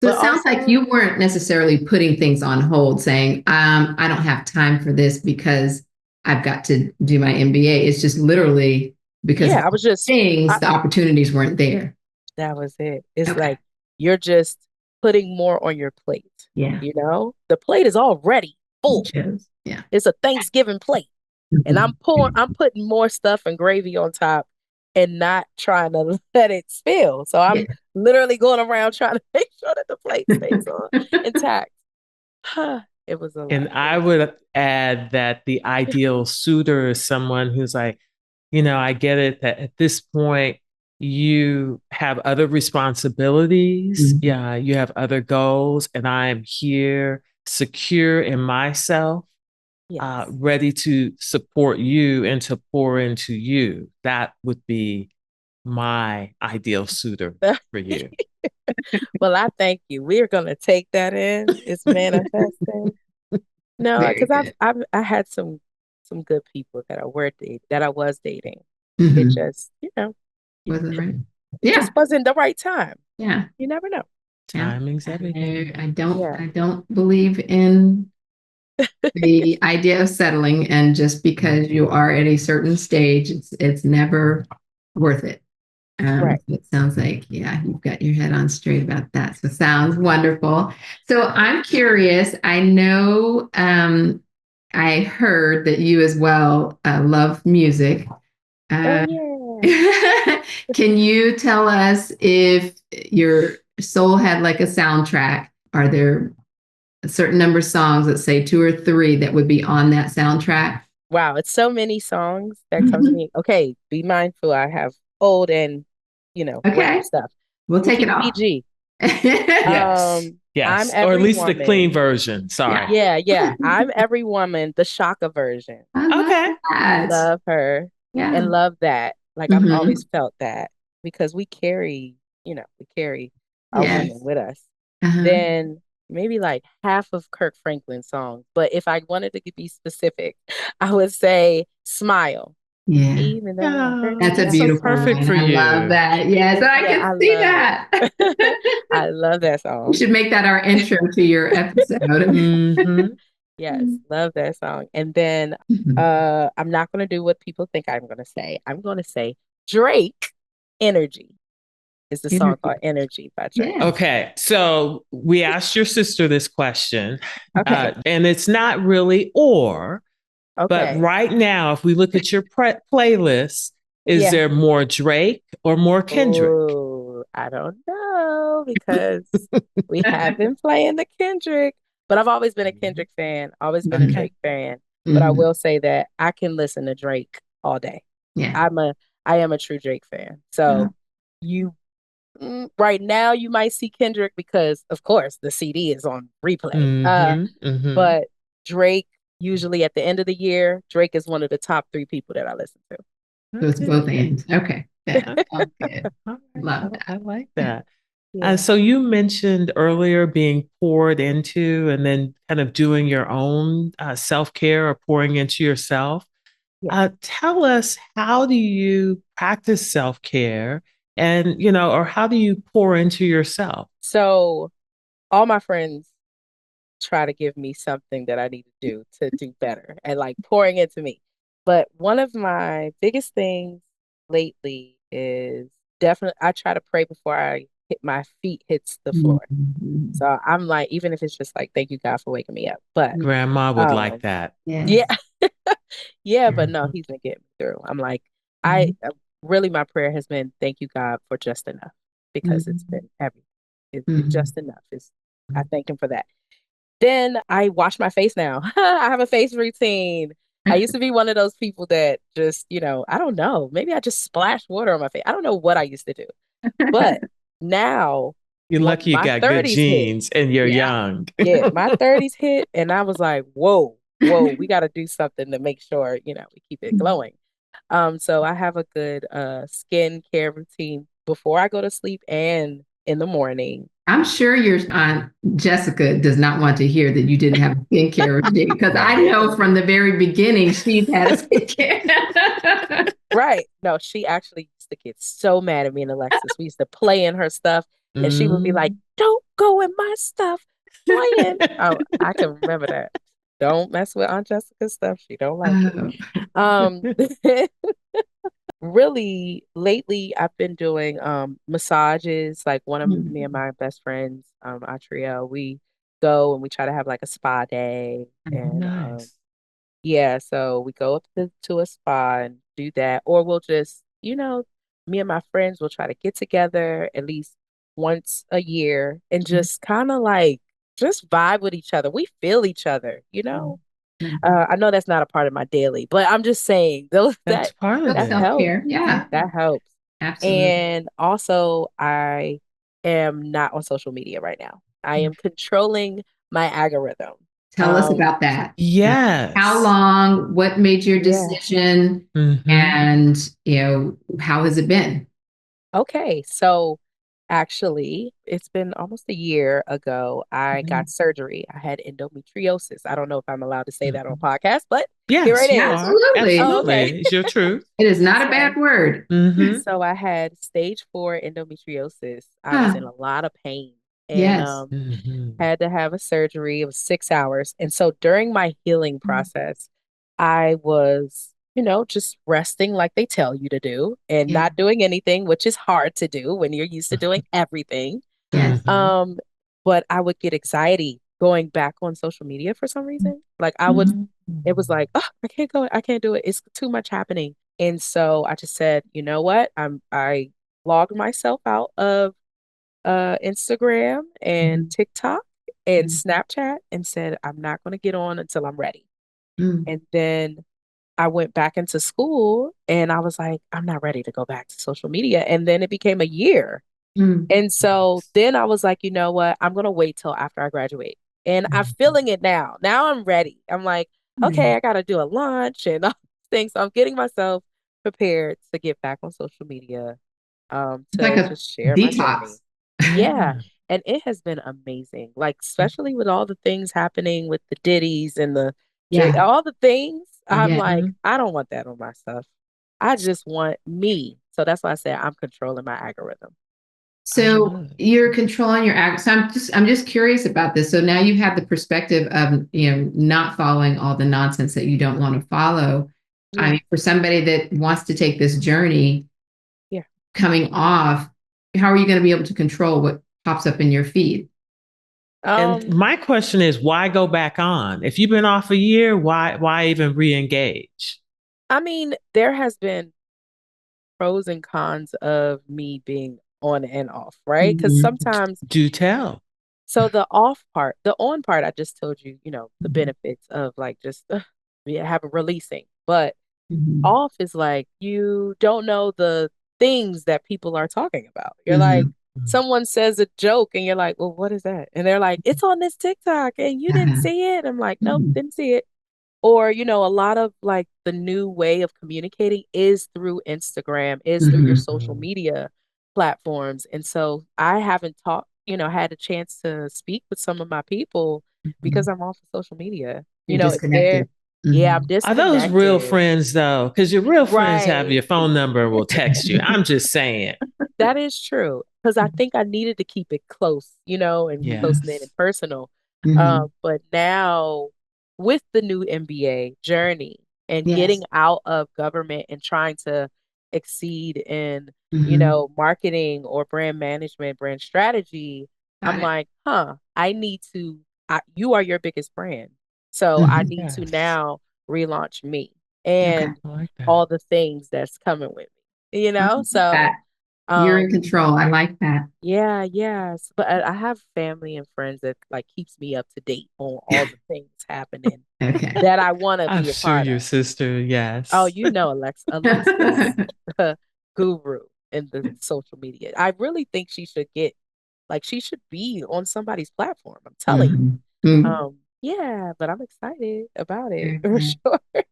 [SPEAKER 4] But
[SPEAKER 2] it sounds like
[SPEAKER 4] also,
[SPEAKER 2] you weren't necessarily putting things on hold, saying, I don't have time for this because I've got to do my MBA. It's just literally because
[SPEAKER 4] yeah,
[SPEAKER 2] of things, the opportunities weren't there.
[SPEAKER 4] that was it. It's
[SPEAKER 2] Okay.
[SPEAKER 4] like you're just putting more on your plate.
[SPEAKER 2] Yeah.
[SPEAKER 4] The plate is already full.
[SPEAKER 2] Yeah.
[SPEAKER 4] It's a Thanksgiving plate. And I'm putting more stuff and gravy on top and not trying to let it spill. So I'm literally going around trying to make sure that the plate stays on intact. It was a
[SPEAKER 3] And
[SPEAKER 4] lot.
[SPEAKER 3] I would add that the ideal suitor is someone who's like, I get it that at this point you have other responsibilities. Yeah, you have other goals, and I'm here secure in myself,
[SPEAKER 4] Yes.
[SPEAKER 3] ready to support you and to pour into you. That would be my ideal suitor for you.
[SPEAKER 4] Well, I thank you. We're gonna take that in. It's manifesting. No,
[SPEAKER 2] Very
[SPEAKER 4] because
[SPEAKER 2] good.
[SPEAKER 4] I had some good people that I was dating. It
[SPEAKER 2] Mhm.
[SPEAKER 4] just,
[SPEAKER 2] Wasn't right.
[SPEAKER 4] it
[SPEAKER 2] Yeah.
[SPEAKER 4] just wasn't the right time.
[SPEAKER 2] Yeah.
[SPEAKER 4] You never know.
[SPEAKER 2] Yeah.
[SPEAKER 3] Timing's everything.
[SPEAKER 4] Yeah.
[SPEAKER 2] I don't believe in the idea of settling, and just because you are at a certain stage, it's never worth it.
[SPEAKER 4] Right.
[SPEAKER 2] It sounds like, yeah, you've got your head on straight about that. So sounds wonderful. So I'm curious. I know I heard that you as well love music.
[SPEAKER 4] Oh
[SPEAKER 2] Uh,
[SPEAKER 4] yeah.
[SPEAKER 2] can you tell us if your soul had like a soundtrack? Are there a certain number of songs, let's say 2 or 3 that would be on that soundtrack?
[SPEAKER 4] Wow, it's so many songs that come to me. Okay, be mindful. I have old and,
[SPEAKER 2] Okay.
[SPEAKER 4] rap stuff.
[SPEAKER 2] We'll take it
[SPEAKER 4] Keep
[SPEAKER 2] off.
[SPEAKER 4] PG.
[SPEAKER 3] Yes.
[SPEAKER 4] I'm
[SPEAKER 3] Or at
[SPEAKER 4] Every
[SPEAKER 3] least the clean
[SPEAKER 4] Woman.
[SPEAKER 3] version. Sorry.
[SPEAKER 4] Yeah. I'm Every Woman, the Shaka version.
[SPEAKER 2] I love
[SPEAKER 3] Okay.
[SPEAKER 2] that.
[SPEAKER 4] Love her
[SPEAKER 2] Yeah.
[SPEAKER 4] and love that. Like I've always felt that because we carry our
[SPEAKER 2] Yes.
[SPEAKER 4] women with us.
[SPEAKER 2] Uh-huh.
[SPEAKER 4] Then maybe like half of Kirk Franklin's songs. But if I wanted to be specific, I would say Smile.
[SPEAKER 2] Yeah.
[SPEAKER 4] Even though I hurt
[SPEAKER 2] That's a
[SPEAKER 3] That's so
[SPEAKER 4] you.
[SPEAKER 2] beautiful
[SPEAKER 3] perfect
[SPEAKER 2] one.
[SPEAKER 3] for
[SPEAKER 2] I
[SPEAKER 3] you.
[SPEAKER 2] love that. Yes, I
[SPEAKER 4] Yeah,
[SPEAKER 2] can
[SPEAKER 4] I
[SPEAKER 2] see
[SPEAKER 4] love
[SPEAKER 2] that.
[SPEAKER 4] it. I love that
[SPEAKER 2] We
[SPEAKER 4] song.
[SPEAKER 2] should make that our intro to your episode.
[SPEAKER 3] Mhm.
[SPEAKER 4] Yes, love that song. And then I'm not gonna do what people think I'm gonna say. I'm gonna say Drake Energy is the song called Energy by Drake.
[SPEAKER 2] Yeah.
[SPEAKER 3] Okay. So we asked your sister this question.
[SPEAKER 4] Okay.
[SPEAKER 3] And it's not really but
[SPEAKER 4] Okay.
[SPEAKER 3] right now, if we look at your playlist, is
[SPEAKER 4] Yeah.
[SPEAKER 3] there more Drake or more Kendrick?
[SPEAKER 4] Oh, I don't know because we have been playing the Kendrick, but I've always been a Kendrick fan, always been a
[SPEAKER 3] Okay.
[SPEAKER 4] Drake fan. But I will say that I can listen to Drake all day.
[SPEAKER 2] Yeah.
[SPEAKER 4] I am a true Drake fan. So you right now you might see Kendrick because of course the CD is on replay. But Drake, usually at the end of the year, Drake is one of the top 3 people that I listen to.
[SPEAKER 2] So it's both ends. Okay. Yeah. Okay. Love that.
[SPEAKER 3] I like that.
[SPEAKER 4] Yeah.
[SPEAKER 3] So you mentioned earlier being poured into and then kind of doing your own self-care or pouring into yourself.
[SPEAKER 4] Yeah.
[SPEAKER 3] Tell us, how do you practice self-care and, or how do you pour into yourself?
[SPEAKER 4] So all my friends try to give me something that I need to do better and like pouring into me. But one of my biggest things lately is definitely I try to pray before my feet hits the floor. So I'm like, even if it's just like, thank you God for waking me up. But
[SPEAKER 3] Grandma would like that.
[SPEAKER 4] yeah. Yeah, but no, he's been getting me through. I'm like, I really my prayer has been thank you God for just enough because it's been everything. It's just enough. I thank him for that. Then I wash my face now. I have a face routine. I used to be one of those people that just, I don't know, maybe I just splash water on my face. I don't know what I used to do. But now
[SPEAKER 3] You're lucky you
[SPEAKER 4] my
[SPEAKER 3] got good
[SPEAKER 4] 30s
[SPEAKER 3] genes and you're young.
[SPEAKER 4] Yeah, my 30s hit and I was like, whoa, we got to do something to make sure, we keep it glowing. So I have a good skin care routine before I go to sleep and in the morning.
[SPEAKER 2] I'm sure your aunt Jessica does not want to hear that you didn't have a skincare routine because I know from the very beginning she's had a skincare.
[SPEAKER 4] Right. No, she actually used to get so mad at me and Alexis. We used to play in her stuff and she would be like, don't go in my stuff playing. Oh, I can remember that. Don't mess with Aunt Jessica's stuff. She don't like it. Really lately I've been doing massages. Like one of me and my best friends, our trio, we go and we try to have like a spa day. And
[SPEAKER 3] Nice.
[SPEAKER 4] yeah, so we go up to a spa and do that. Or we'll just, me and my friends will try to get together at least once a year and just kind of like just vibe with each other. We feel each other. I know that's not a part of my daily, but I'm just saying
[SPEAKER 3] That's part of
[SPEAKER 2] That's
[SPEAKER 3] it.
[SPEAKER 2] self-care. Yeah.
[SPEAKER 4] that helps.
[SPEAKER 2] Absolutely.
[SPEAKER 4] And also, I am not on social media right now. I am controlling my algorithm.
[SPEAKER 2] Tell us about that.
[SPEAKER 3] Yes.
[SPEAKER 2] How long? What made your
[SPEAKER 4] Yeah.
[SPEAKER 2] decision? And, how has it been?
[SPEAKER 4] Okay, so actually, it's been almost a year ago. I got surgery. I had endometriosis. I don't know if I'm allowed to say that on podcast, but
[SPEAKER 3] Yes,
[SPEAKER 4] here it
[SPEAKER 3] you
[SPEAKER 4] is.
[SPEAKER 3] are.
[SPEAKER 2] Absolutely.
[SPEAKER 4] Oh,
[SPEAKER 3] Absolutely.
[SPEAKER 4] okay.
[SPEAKER 3] It's your truth.
[SPEAKER 2] It is not a bad word.
[SPEAKER 4] So I had stage 4 endometriosis. I was in a lot of pain and
[SPEAKER 2] Yes.
[SPEAKER 4] had to have a surgery. It was 6 hours. And so during my healing process, I was, just resting like they tell you to do and not doing anything, which is hard to do when you're used to doing everything.
[SPEAKER 2] Yes.
[SPEAKER 4] But I would get anxiety going back on social media for some reason. Like it was like, oh, I can't go, I can't do it. It's too much happening. And so I just said, you know what? I logged myself out of Instagram and TikTok in Snapchat and said, I'm not going to get on until I'm ready.
[SPEAKER 2] Mm.
[SPEAKER 4] And then I went back into school and I was like, I'm not ready to go back to social media. And then it became a year.
[SPEAKER 2] Mm.
[SPEAKER 4] And so then I was like, you know what? I'm going to wait till after I graduate. And I'm feeling it now. Now I'm ready. I'm like, okay, I got to do a launch and all these things. So I'm getting myself prepared to get back on social media,
[SPEAKER 2] It's like
[SPEAKER 4] to
[SPEAKER 2] a
[SPEAKER 4] just share my journey.
[SPEAKER 2] detox.
[SPEAKER 4] Yeah. And it has been amazing. Like, especially with all the things happening with the Diddies and the
[SPEAKER 2] Yeah.
[SPEAKER 4] all the things, I'm
[SPEAKER 2] Yeah.
[SPEAKER 4] like, I don't want that on my stuff. I just want me. So that's why I say I'm controlling my algorithm.
[SPEAKER 2] So you're controlling your act. So I'm just curious about this. So now you have the perspective of, not following all the nonsense that you don't want to follow. I
[SPEAKER 4] Yeah.
[SPEAKER 2] mean, for somebody that wants to take this journey,
[SPEAKER 4] Yeah.
[SPEAKER 2] coming off, how are you going to be able to control what pops up in your feed?
[SPEAKER 3] And my question is, why go back on? If you've been off a year, why even re-engage?
[SPEAKER 4] I mean, there has been pros and cons of me being on and off, right? Because sometimes,
[SPEAKER 3] Do tell.
[SPEAKER 4] so the off part, the on part, I just told you, the benefits of like just having releasing, but off is like you don't know the things that people are talking about. You're like, someone says a joke and you're like, well, what is that? And they're like, it's on this TikTok and you didn't see it. I'm like, nope, didn't see it. Or, a lot of like the new way of communicating is through Instagram, is through your social media platforms. And so I haven't had a chance to speak with some of my people because I'm off of social media.
[SPEAKER 2] You're
[SPEAKER 4] If they're,
[SPEAKER 2] disconnected.
[SPEAKER 4] yeah, I'm
[SPEAKER 3] Are those real
[SPEAKER 4] disconnected.
[SPEAKER 3] friends though? Because your real friends have
[SPEAKER 4] Right.
[SPEAKER 3] your phone number and will text you. I'm just saying.
[SPEAKER 4] That is true. Because I think I needed to keep it close, and close knit and
[SPEAKER 3] Yes.
[SPEAKER 4] personal.
[SPEAKER 2] Mhm.
[SPEAKER 4] But now with the new MBA journey and
[SPEAKER 2] Yes.
[SPEAKER 4] getting out of government and trying to exceed in,
[SPEAKER 2] Mhm.
[SPEAKER 4] marketing or brand management, brand strategy,
[SPEAKER 2] Got
[SPEAKER 4] I'm
[SPEAKER 2] it.
[SPEAKER 4] like, I need to, you are your biggest brand. So I
[SPEAKER 2] Mhm.
[SPEAKER 4] need to
[SPEAKER 3] Yes.
[SPEAKER 4] now relaunch me
[SPEAKER 2] Okay.
[SPEAKER 4] and
[SPEAKER 3] I like that.
[SPEAKER 4] all the things that's coming with me,
[SPEAKER 2] I like that.
[SPEAKER 4] So
[SPEAKER 2] You're in
[SPEAKER 4] um
[SPEAKER 2] control. I like that.
[SPEAKER 4] yeah, yes. But I have family and friends that like keeps me up to date on all the things happening
[SPEAKER 2] Okay.
[SPEAKER 4] that I want to
[SPEAKER 3] I'm
[SPEAKER 4] be a
[SPEAKER 3] sure
[SPEAKER 4] part
[SPEAKER 3] your
[SPEAKER 4] of.
[SPEAKER 3] sister,
[SPEAKER 4] Oh,
[SPEAKER 3] yes.
[SPEAKER 4] Alexa's the guru in the social media. I really think she should she should be on somebody's platform. I'm telling you.
[SPEAKER 2] Mhm. Mhm.
[SPEAKER 4] Yeah, but I'm excited about it
[SPEAKER 2] Very
[SPEAKER 4] for
[SPEAKER 2] good.
[SPEAKER 4] sure.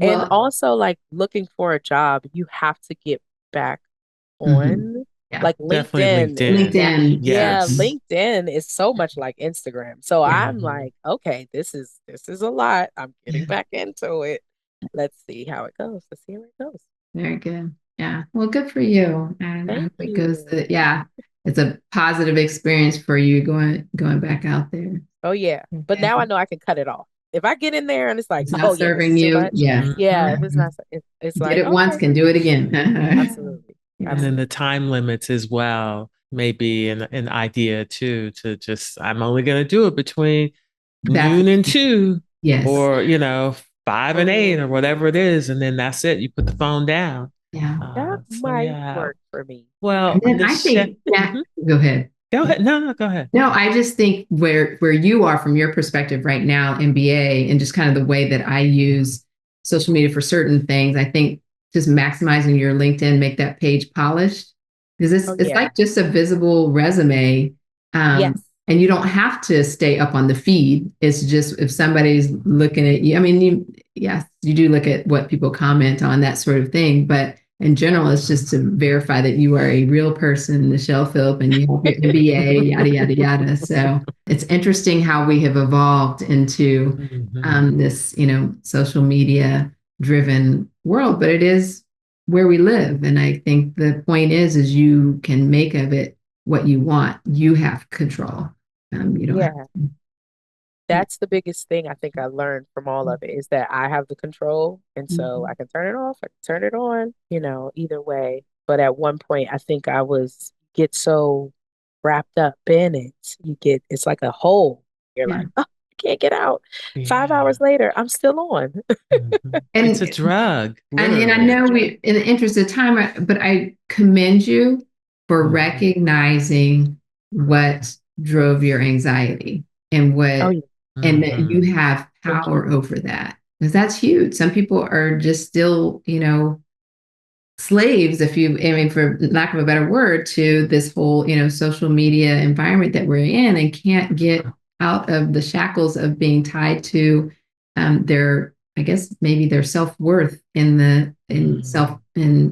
[SPEAKER 4] And
[SPEAKER 2] Well,
[SPEAKER 4] also like looking for a job, you have to get back
[SPEAKER 2] mhm.
[SPEAKER 4] on
[SPEAKER 2] Yeah.
[SPEAKER 4] like
[SPEAKER 3] Definitely
[SPEAKER 4] LinkedIn is
[SPEAKER 3] LinkedIn.
[SPEAKER 4] that
[SPEAKER 2] LinkedIn.
[SPEAKER 4] yeah,
[SPEAKER 3] Yes.
[SPEAKER 4] LinkedIn is so much like Instagram. So
[SPEAKER 2] Yeah.
[SPEAKER 4] I'm like, okay, this is a lot. I'm getting
[SPEAKER 2] Yeah.
[SPEAKER 4] back into it. Let's see how it goes. Let's see how it goes.
[SPEAKER 2] Very good. Yeah. Well, good for you. And I
[SPEAKER 4] Thank
[SPEAKER 2] hope it goes
[SPEAKER 4] you.
[SPEAKER 2] to, yeah, it's a positive experience for you going back out there.
[SPEAKER 4] Oh yeah. But now I
[SPEAKER 2] And
[SPEAKER 4] know I can cut it off. If I get in there and it's like,
[SPEAKER 2] it's not
[SPEAKER 4] oh yeah, this is
[SPEAKER 2] serving
[SPEAKER 4] too
[SPEAKER 2] you.
[SPEAKER 4] much.
[SPEAKER 2] Yeah.
[SPEAKER 4] Yeah, if it's
[SPEAKER 3] Mhm.
[SPEAKER 4] not, it's
[SPEAKER 2] Did
[SPEAKER 4] like,
[SPEAKER 2] it once,
[SPEAKER 4] okay,
[SPEAKER 2] can do it again.
[SPEAKER 4] absolutely.
[SPEAKER 3] And
[SPEAKER 2] Yeah.
[SPEAKER 3] then the
[SPEAKER 4] Absolutely.
[SPEAKER 3] time limits as well may be an idea too, to just, I'm only going to do it between
[SPEAKER 2] That's,
[SPEAKER 3] noon and 2
[SPEAKER 2] yes.
[SPEAKER 3] or, 5 and 8 or
[SPEAKER 4] Oh,
[SPEAKER 3] whatever it is. And then that's it. You put the phone down.
[SPEAKER 2] Yeah.
[SPEAKER 4] that
[SPEAKER 3] So
[SPEAKER 4] might
[SPEAKER 3] yeah.
[SPEAKER 4] work for me.
[SPEAKER 2] And
[SPEAKER 3] Well,
[SPEAKER 2] then I think, yeah, go ahead.
[SPEAKER 3] Go ahead. No, go ahead.
[SPEAKER 2] No, I just think where you are from your perspective right now, MBA, and just kind of the way that I use social media for certain things, I think just maximizing your LinkedIn, make that page polished because
[SPEAKER 4] Oh
[SPEAKER 2] it's
[SPEAKER 4] yeah.
[SPEAKER 2] like just a visible resume,
[SPEAKER 4] Yes.
[SPEAKER 2] and you don't have to stay up on the feed. It's just if somebody's looking at you. I mean, yes, you do look at what people comment on that sort of thing, but in general, it's just to verify that you are a real person, Nichele Phillip, and you have your MBA, yada, yada, yada. So it's interesting how we have evolved into this, social media driven world, but it is where we live. And I think the point is you can make of it what you want. You have control. You don't have
[SPEAKER 4] Yeah.
[SPEAKER 2] to. Yeah.
[SPEAKER 4] That's the biggest thing I think I learned from all of it is that I have the control. And so
[SPEAKER 2] Mhm.
[SPEAKER 4] I can turn it off, I can turn it on, either way. But at one point, I think I get so wrapped up in it. It's like a hole. You're
[SPEAKER 2] Yeah.
[SPEAKER 4] like, oh, I can't get out. 5 hours
[SPEAKER 3] Yeah.
[SPEAKER 4] later, I'm still on.
[SPEAKER 3] Mhm. It's a
[SPEAKER 2] And
[SPEAKER 3] drug,
[SPEAKER 2] And I
[SPEAKER 4] It's a
[SPEAKER 3] literally.
[SPEAKER 2] know
[SPEAKER 4] drug.
[SPEAKER 2] in the interest of time, but I commend you for
[SPEAKER 3] Mhm.
[SPEAKER 2] recognizing what drove your anxiety and
[SPEAKER 4] Oh,
[SPEAKER 2] what,
[SPEAKER 4] yeah.
[SPEAKER 2] and that you
[SPEAKER 3] Mhm.
[SPEAKER 2] have
[SPEAKER 4] For
[SPEAKER 2] power
[SPEAKER 4] sure.
[SPEAKER 2] over that. Because that's huge. Some people are just still, slaves, if you, I mean, for lack of a better word, to this whole, social media environment that we're in and can't get out of the shackles of being tied to their, I guess, maybe their self-worth in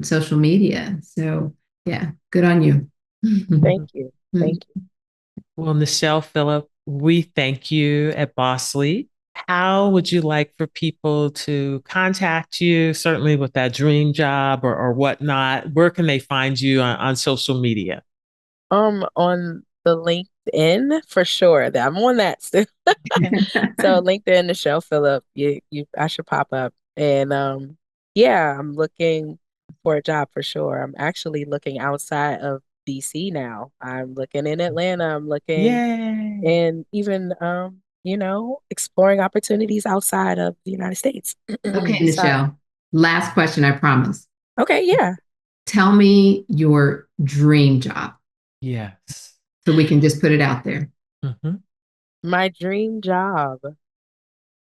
[SPEAKER 2] social media. So yeah, good on you.
[SPEAKER 4] Thank you. Thank you.
[SPEAKER 3] Well, Nichele Phillip, we thank you at Bossly. How would you like for people to contact you, certainly with that dream job or whatnot? Where can they find you on social media?
[SPEAKER 4] On the LinkedIn for sure. That I'm on that still. So LinkedIn, Nichele Phillip, I should pop up. And yeah, I'm looking for a job for sure. I'm actually looking outside of DC now. I'm looking in Atlanta. I'm looking
[SPEAKER 3] Yay.
[SPEAKER 4] and even exploring opportunities outside of the United States.
[SPEAKER 2] Okay,
[SPEAKER 4] So,
[SPEAKER 2] Nichele, last question, I promise.
[SPEAKER 4] okay, yeah.
[SPEAKER 2] Tell me your dream job
[SPEAKER 3] Yes.
[SPEAKER 2] so we can just put it out there.
[SPEAKER 3] Mhm.
[SPEAKER 4] My dream job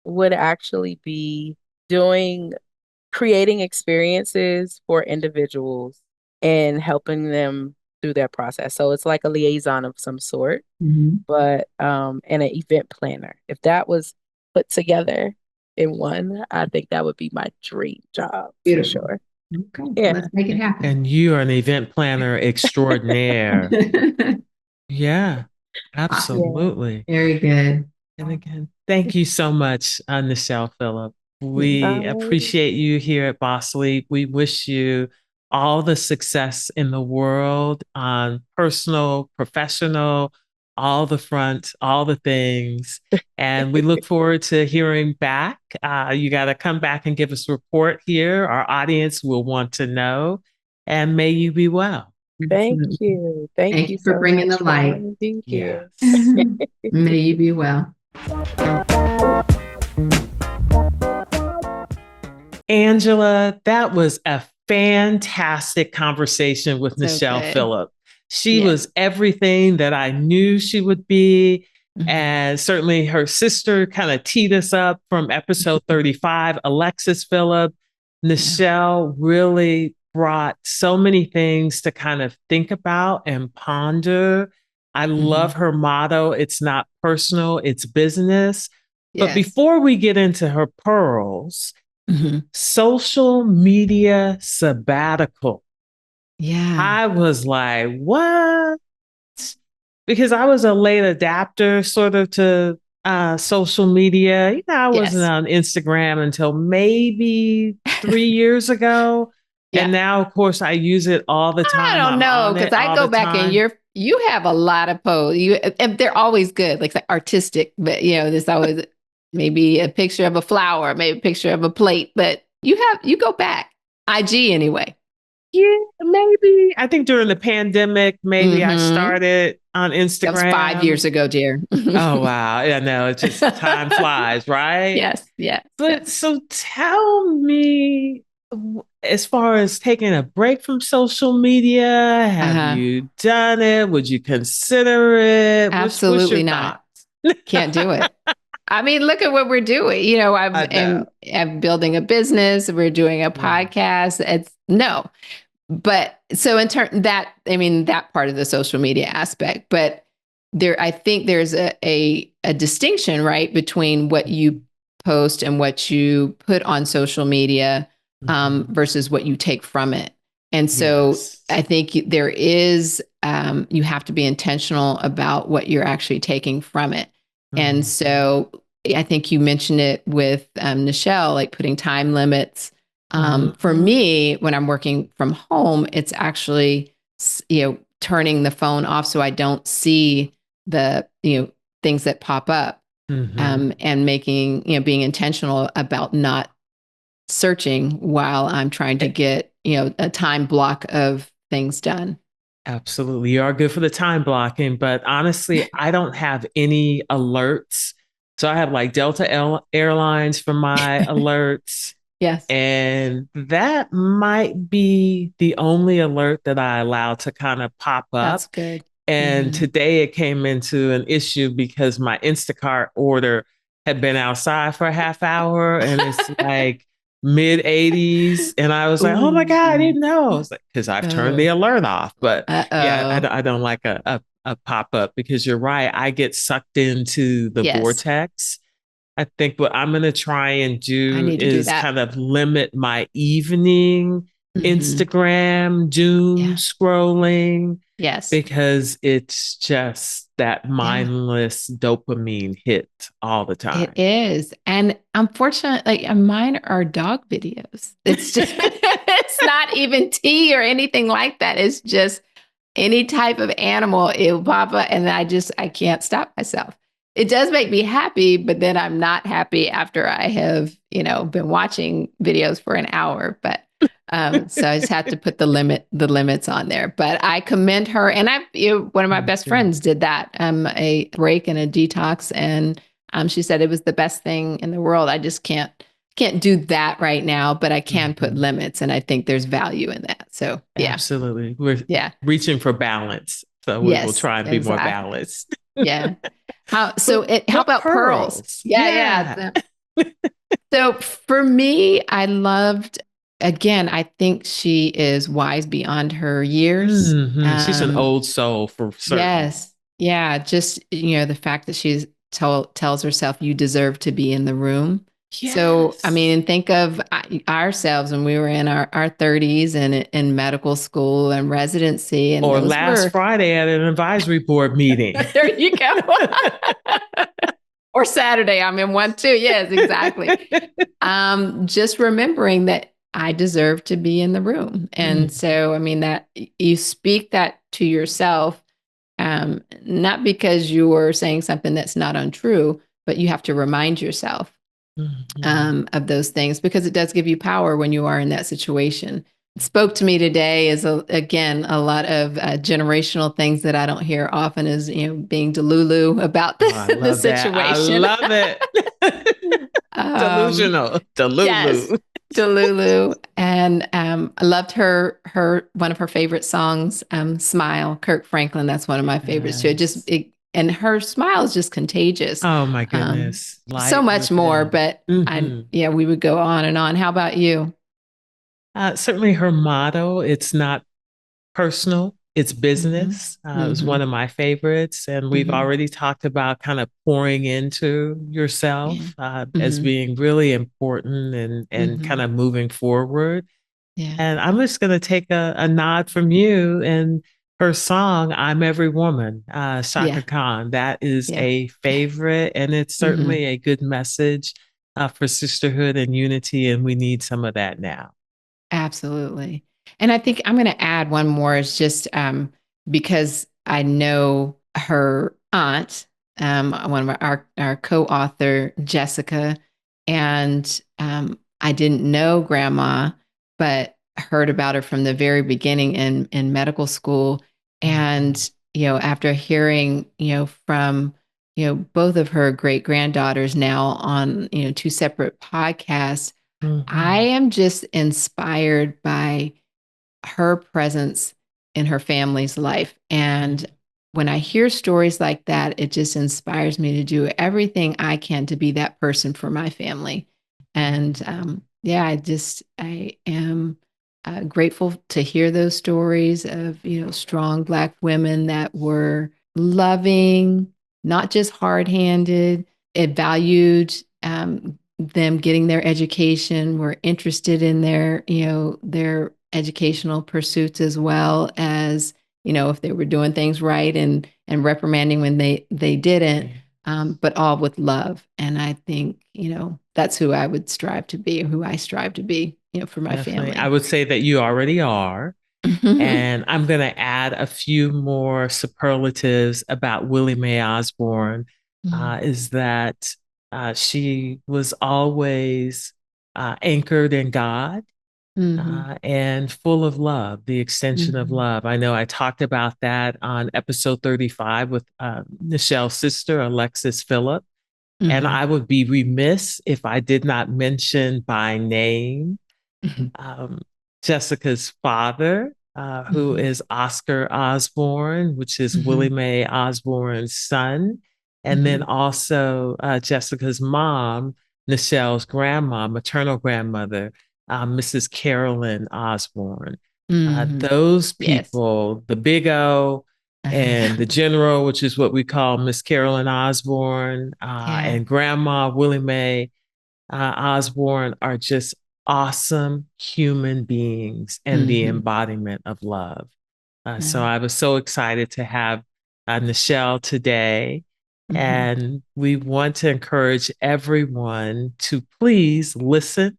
[SPEAKER 4] would actually be doing creating experiences for individuals and helping them through that process. So it's like a liaison of some sort,
[SPEAKER 2] Mhm.
[SPEAKER 4] but and an event planner. If that was put together in one, I think that would be my dream job for
[SPEAKER 2] Beautiful.
[SPEAKER 4] sure.
[SPEAKER 2] Okay,
[SPEAKER 4] Yeah.
[SPEAKER 2] let's make it happen.
[SPEAKER 3] And you are an event planner extraordinaire. Yeah,
[SPEAKER 2] Awesome.
[SPEAKER 4] Yeah.
[SPEAKER 3] absolutely.
[SPEAKER 2] Very good.
[SPEAKER 3] And again, thank you so much, Nichele Phillip.
[SPEAKER 2] Yeah.
[SPEAKER 3] We
[SPEAKER 4] Um,
[SPEAKER 3] appreciate you here at Bossly. We wish you all the success in the world on personal, professional, all the front, all the things. And we look forward to hearing back. You got to come back and give us a report here. Our audience will want to know. And may you be well.
[SPEAKER 4] Thank
[SPEAKER 2] Absolutely.
[SPEAKER 4] you. Thank
[SPEAKER 2] Thank
[SPEAKER 4] you
[SPEAKER 2] you for
[SPEAKER 4] so
[SPEAKER 2] bringing the
[SPEAKER 4] much for
[SPEAKER 2] light.
[SPEAKER 4] letting me be here.
[SPEAKER 3] Yes.
[SPEAKER 2] May you be well.
[SPEAKER 3] Angela, that was a fantastic conversation with
[SPEAKER 2] So
[SPEAKER 3] Nichele
[SPEAKER 2] good.
[SPEAKER 3] Phillip. She
[SPEAKER 2] Yeah.
[SPEAKER 3] was everything that I knew she would be.
[SPEAKER 2] Mhm.
[SPEAKER 3] And certainly her sister kind of teed us up from episode 35, Alexis Phillip. Nichele really brought so many things to kind of think about and ponder. I love her motto, it's not personal, it's business. But
[SPEAKER 2] Yes.
[SPEAKER 3] before we get into her pearls,
[SPEAKER 2] Mhm.
[SPEAKER 3] social media sabbatical.
[SPEAKER 2] Yeah.
[SPEAKER 3] I was like, what? Because I was a late adapter sort of to social media. I wasn't
[SPEAKER 2] Yes.
[SPEAKER 3] on Instagram until maybe 3 years ago.
[SPEAKER 2] Yeah.
[SPEAKER 3] And now, of course, I use it all the
[SPEAKER 2] I
[SPEAKER 3] time.
[SPEAKER 2] don't
[SPEAKER 3] I'm
[SPEAKER 2] know
[SPEAKER 3] on
[SPEAKER 2] because
[SPEAKER 3] it
[SPEAKER 2] I
[SPEAKER 3] all
[SPEAKER 2] go
[SPEAKER 3] the
[SPEAKER 2] back and
[SPEAKER 3] time.
[SPEAKER 2] you have a lot of posts. And they're always good, like artistic, but there's always maybe a picture of a flower, maybe a picture of a plate, but you go back. IG anyway.
[SPEAKER 3] Yeah, maybe. I think during the pandemic, maybe I
[SPEAKER 2] Mm-hmm.
[SPEAKER 3] started on
[SPEAKER 2] That was 5 years
[SPEAKER 3] Instagram.
[SPEAKER 2] ago, dear.
[SPEAKER 3] Oh, wow. Yeah, no, it's just time flies, right?
[SPEAKER 2] Yes, yes,
[SPEAKER 3] But
[SPEAKER 2] yes.
[SPEAKER 3] so tell me, as far as taking a break from social media, have
[SPEAKER 2] Uh-huh.
[SPEAKER 3] you done it? Would you consider it? What's your
[SPEAKER 2] Absolutely not.
[SPEAKER 3] thoughts?
[SPEAKER 2] Can't do it. I mean, look at what we're doing.
[SPEAKER 3] I know.
[SPEAKER 2] I'm building a business. We're doing a
[SPEAKER 3] Yeah.
[SPEAKER 2] podcast. It's no, but so in turn that I mean that part of the social media aspect, but I think there's a distinction, right, between what you post and what you put on social media
[SPEAKER 3] Mhm.
[SPEAKER 2] versus what you take from it. And so
[SPEAKER 3] Yes.
[SPEAKER 2] I think there is you have to be intentional about what you're actually taking from it. And
[SPEAKER 3] Mhm.
[SPEAKER 2] so I think you mentioned it with Nichele, like putting time limits. For
[SPEAKER 3] Mhm.
[SPEAKER 2] me, when I'm working from home, it's actually, turning the phone off so I don't see the, things that pop up,
[SPEAKER 3] Mhm.
[SPEAKER 2] and making, being intentional about not searching while I'm trying to get, a time block of things done.
[SPEAKER 3] Absolutely. You are good for the time blocking, but honestly, I don't have any alerts. So I have like Delta Airlines for my alerts.
[SPEAKER 2] Yes.
[SPEAKER 3] And that might be the only alert that I allow to kind of pop
[SPEAKER 2] That's
[SPEAKER 3] up.
[SPEAKER 2] good.
[SPEAKER 3] And today it came into an issue because my Instacart order had been outside for a half hour and it's like mid 80s. And I was like, oh my God, I didn't know. It's like, because I've turned the alert off. But yeah, I don't like a pop up because you're right. I get sucked into the vortex. I think what I'm going to try and do is kind of limit my evening Instagram doom scrolling.
[SPEAKER 2] Yes.
[SPEAKER 3] Because it's just that mindless dopamine hit all the time.
[SPEAKER 2] It is. And unfortunately, like mine are dog videos. It's just, it's not even tea or anything like that. It's just any type of animal, ew, papa. And I can't stop myself. It does make me happy, but then I'm not happy after I have, been watching videos for an hour. But so I just have to put the limits on there. But I commend her, and one of my best friends did that, a break and a detox, and she said it was the best thing in the world. I just can't do that right now, but I can put limits, and I think there's value in that. So yeah,
[SPEAKER 3] absolutely, we're reaching for balance, so we will try and be more balanced.
[SPEAKER 2] Yeah. How about pearls? Yeah. So for me, I loved. Again, I think she is wise beyond her years.
[SPEAKER 3] She's an old soul for certain.
[SPEAKER 2] Yes. Yeah. Just, the fact that she tells herself, you deserve to be in the room. Yes. So, I mean, think of ourselves when we were in our 30s and in medical school and residency.
[SPEAKER 3] Or last Friday at an advisory board meeting.
[SPEAKER 2] There you go. Or Saturday, I'm in one too. Yes, exactly. Just remembering that I deserve to be in the room. And so, I mean, that you speak that to yourself, not because you are saying something that's not untrue, but you have to remind yourself of those things because it does give you power when you are in that situation. It spoke to me today is, again, a lot of generational things that I don't hear often is, being delulu about the situation.
[SPEAKER 3] I love it. Delusional. Delulu.
[SPEAKER 2] Yes. Delulu. And I loved her one of her favorite songs, Smile, Kirk Franklin. That's one of my favorites too. And her smile is just contagious.
[SPEAKER 3] Oh my goodness.
[SPEAKER 2] So much more, but we would go on and on. How about you?
[SPEAKER 3] Certainly her motto, it's not personal, it's business. It was one of my favorites. And we've already talked about kind of pouring into yourself as being really important and kind of moving forward. Yeah. And I'm just going to take a nod from you and her song, I'm Every Woman, Shaka Khan. That is a favorite. And it's certainly a good message for sisterhood and unity. And we need some of that now.
[SPEAKER 2] Absolutely. And I think I'm going to add one more is just because I know her aunt, one of our co-author, Jessica, and I didn't know grandma, but heard about her from the very beginning in medical school. And, after hearing, from, both of her great granddaughters now on, 2 separate podcasts, I am just inspired by her presence in her family's life. And when I hear stories like that, it just inspires me to do everything I can to be that person for my family. And I am grateful to hear those stories of, strong Black women that were loving, not just hard-handed. It valued them getting their education, were interested in their educational pursuits as well as, if they were doing things right and reprimanding when they didn't, but all with love. And I think, that's who I would strive to be, or who I strive to be, for my family.
[SPEAKER 3] I would say that you already are. And I'm going to add a few more superlatives about Willie Mae Osborne, is that she was always anchored in God and full of love, the extension of love. I know I talked about that on episode 35 with Nichele's sister, Alexis Phillip. And I would be remiss if I did not mention by name Jessica's father, who is Oscar Osborne, which is Willie Mae Osborne's son. And then also Jessica's mom, Nichele's grandma, maternal grandmother, Mrs. Carolyn Osborne. Those people, the Big O and the General, which is what we call Miss Carolyn Osborne, and Grandma Willie Mae Osborne, are just awesome human beings and the embodiment of love. So I was so excited to have Nichele today. And we want to encourage everyone to please listen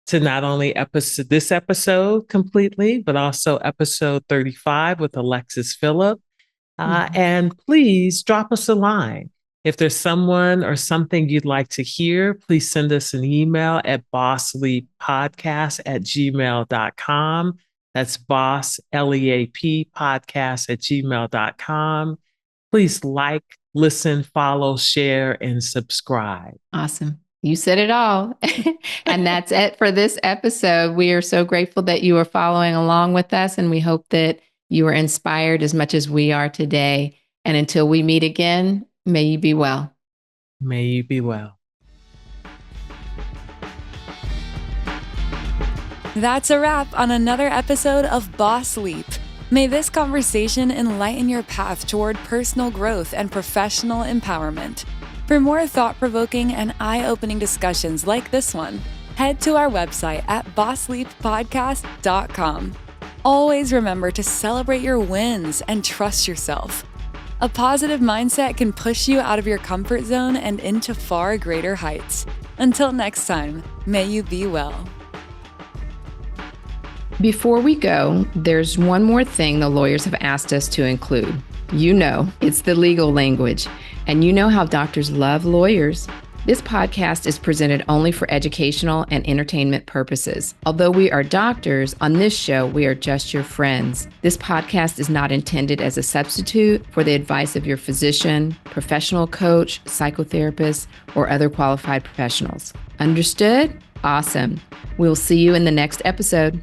[SPEAKER 3] to not only this episode completely, but also episode 35 with Alexis Phillip. And please drop us a line. If there's someone or something you'd like to hear, please send us an email at bossleappodcast@gmail.com. That's boss, L-E-A-P, podcast@gmail.com. Please like, listen, follow, share, and subscribe.
[SPEAKER 2] Awesome. You said it all. And that's it for this episode. We are so grateful that you are following along with us, and we hope that you are inspired as much as we are today. And until we meet again, may you be well.
[SPEAKER 3] May you be well.
[SPEAKER 1] That's a wrap on another episode of Boss Leap. May this conversation enlighten your path toward personal growth and professional empowerment. For more thought-provoking and eye-opening discussions like this one, head to our website at bossleappodcast.com. Always remember to celebrate your wins and trust yourself. A positive mindset can push you out of your comfort zone and into far greater heights. Until next time, may you be well.
[SPEAKER 2] Before we go, there's one more thing the lawyers have asked us to include. You know, it's the legal language. And you know how doctors love lawyers. This podcast is presented only for educational and entertainment purposes. Although we are doctors, on this show, we are just your friends. This podcast is not intended as a substitute for the advice of your physician, professional coach, psychotherapist, or other qualified professionals. Understood? Awesome. We'll see you in the next episode.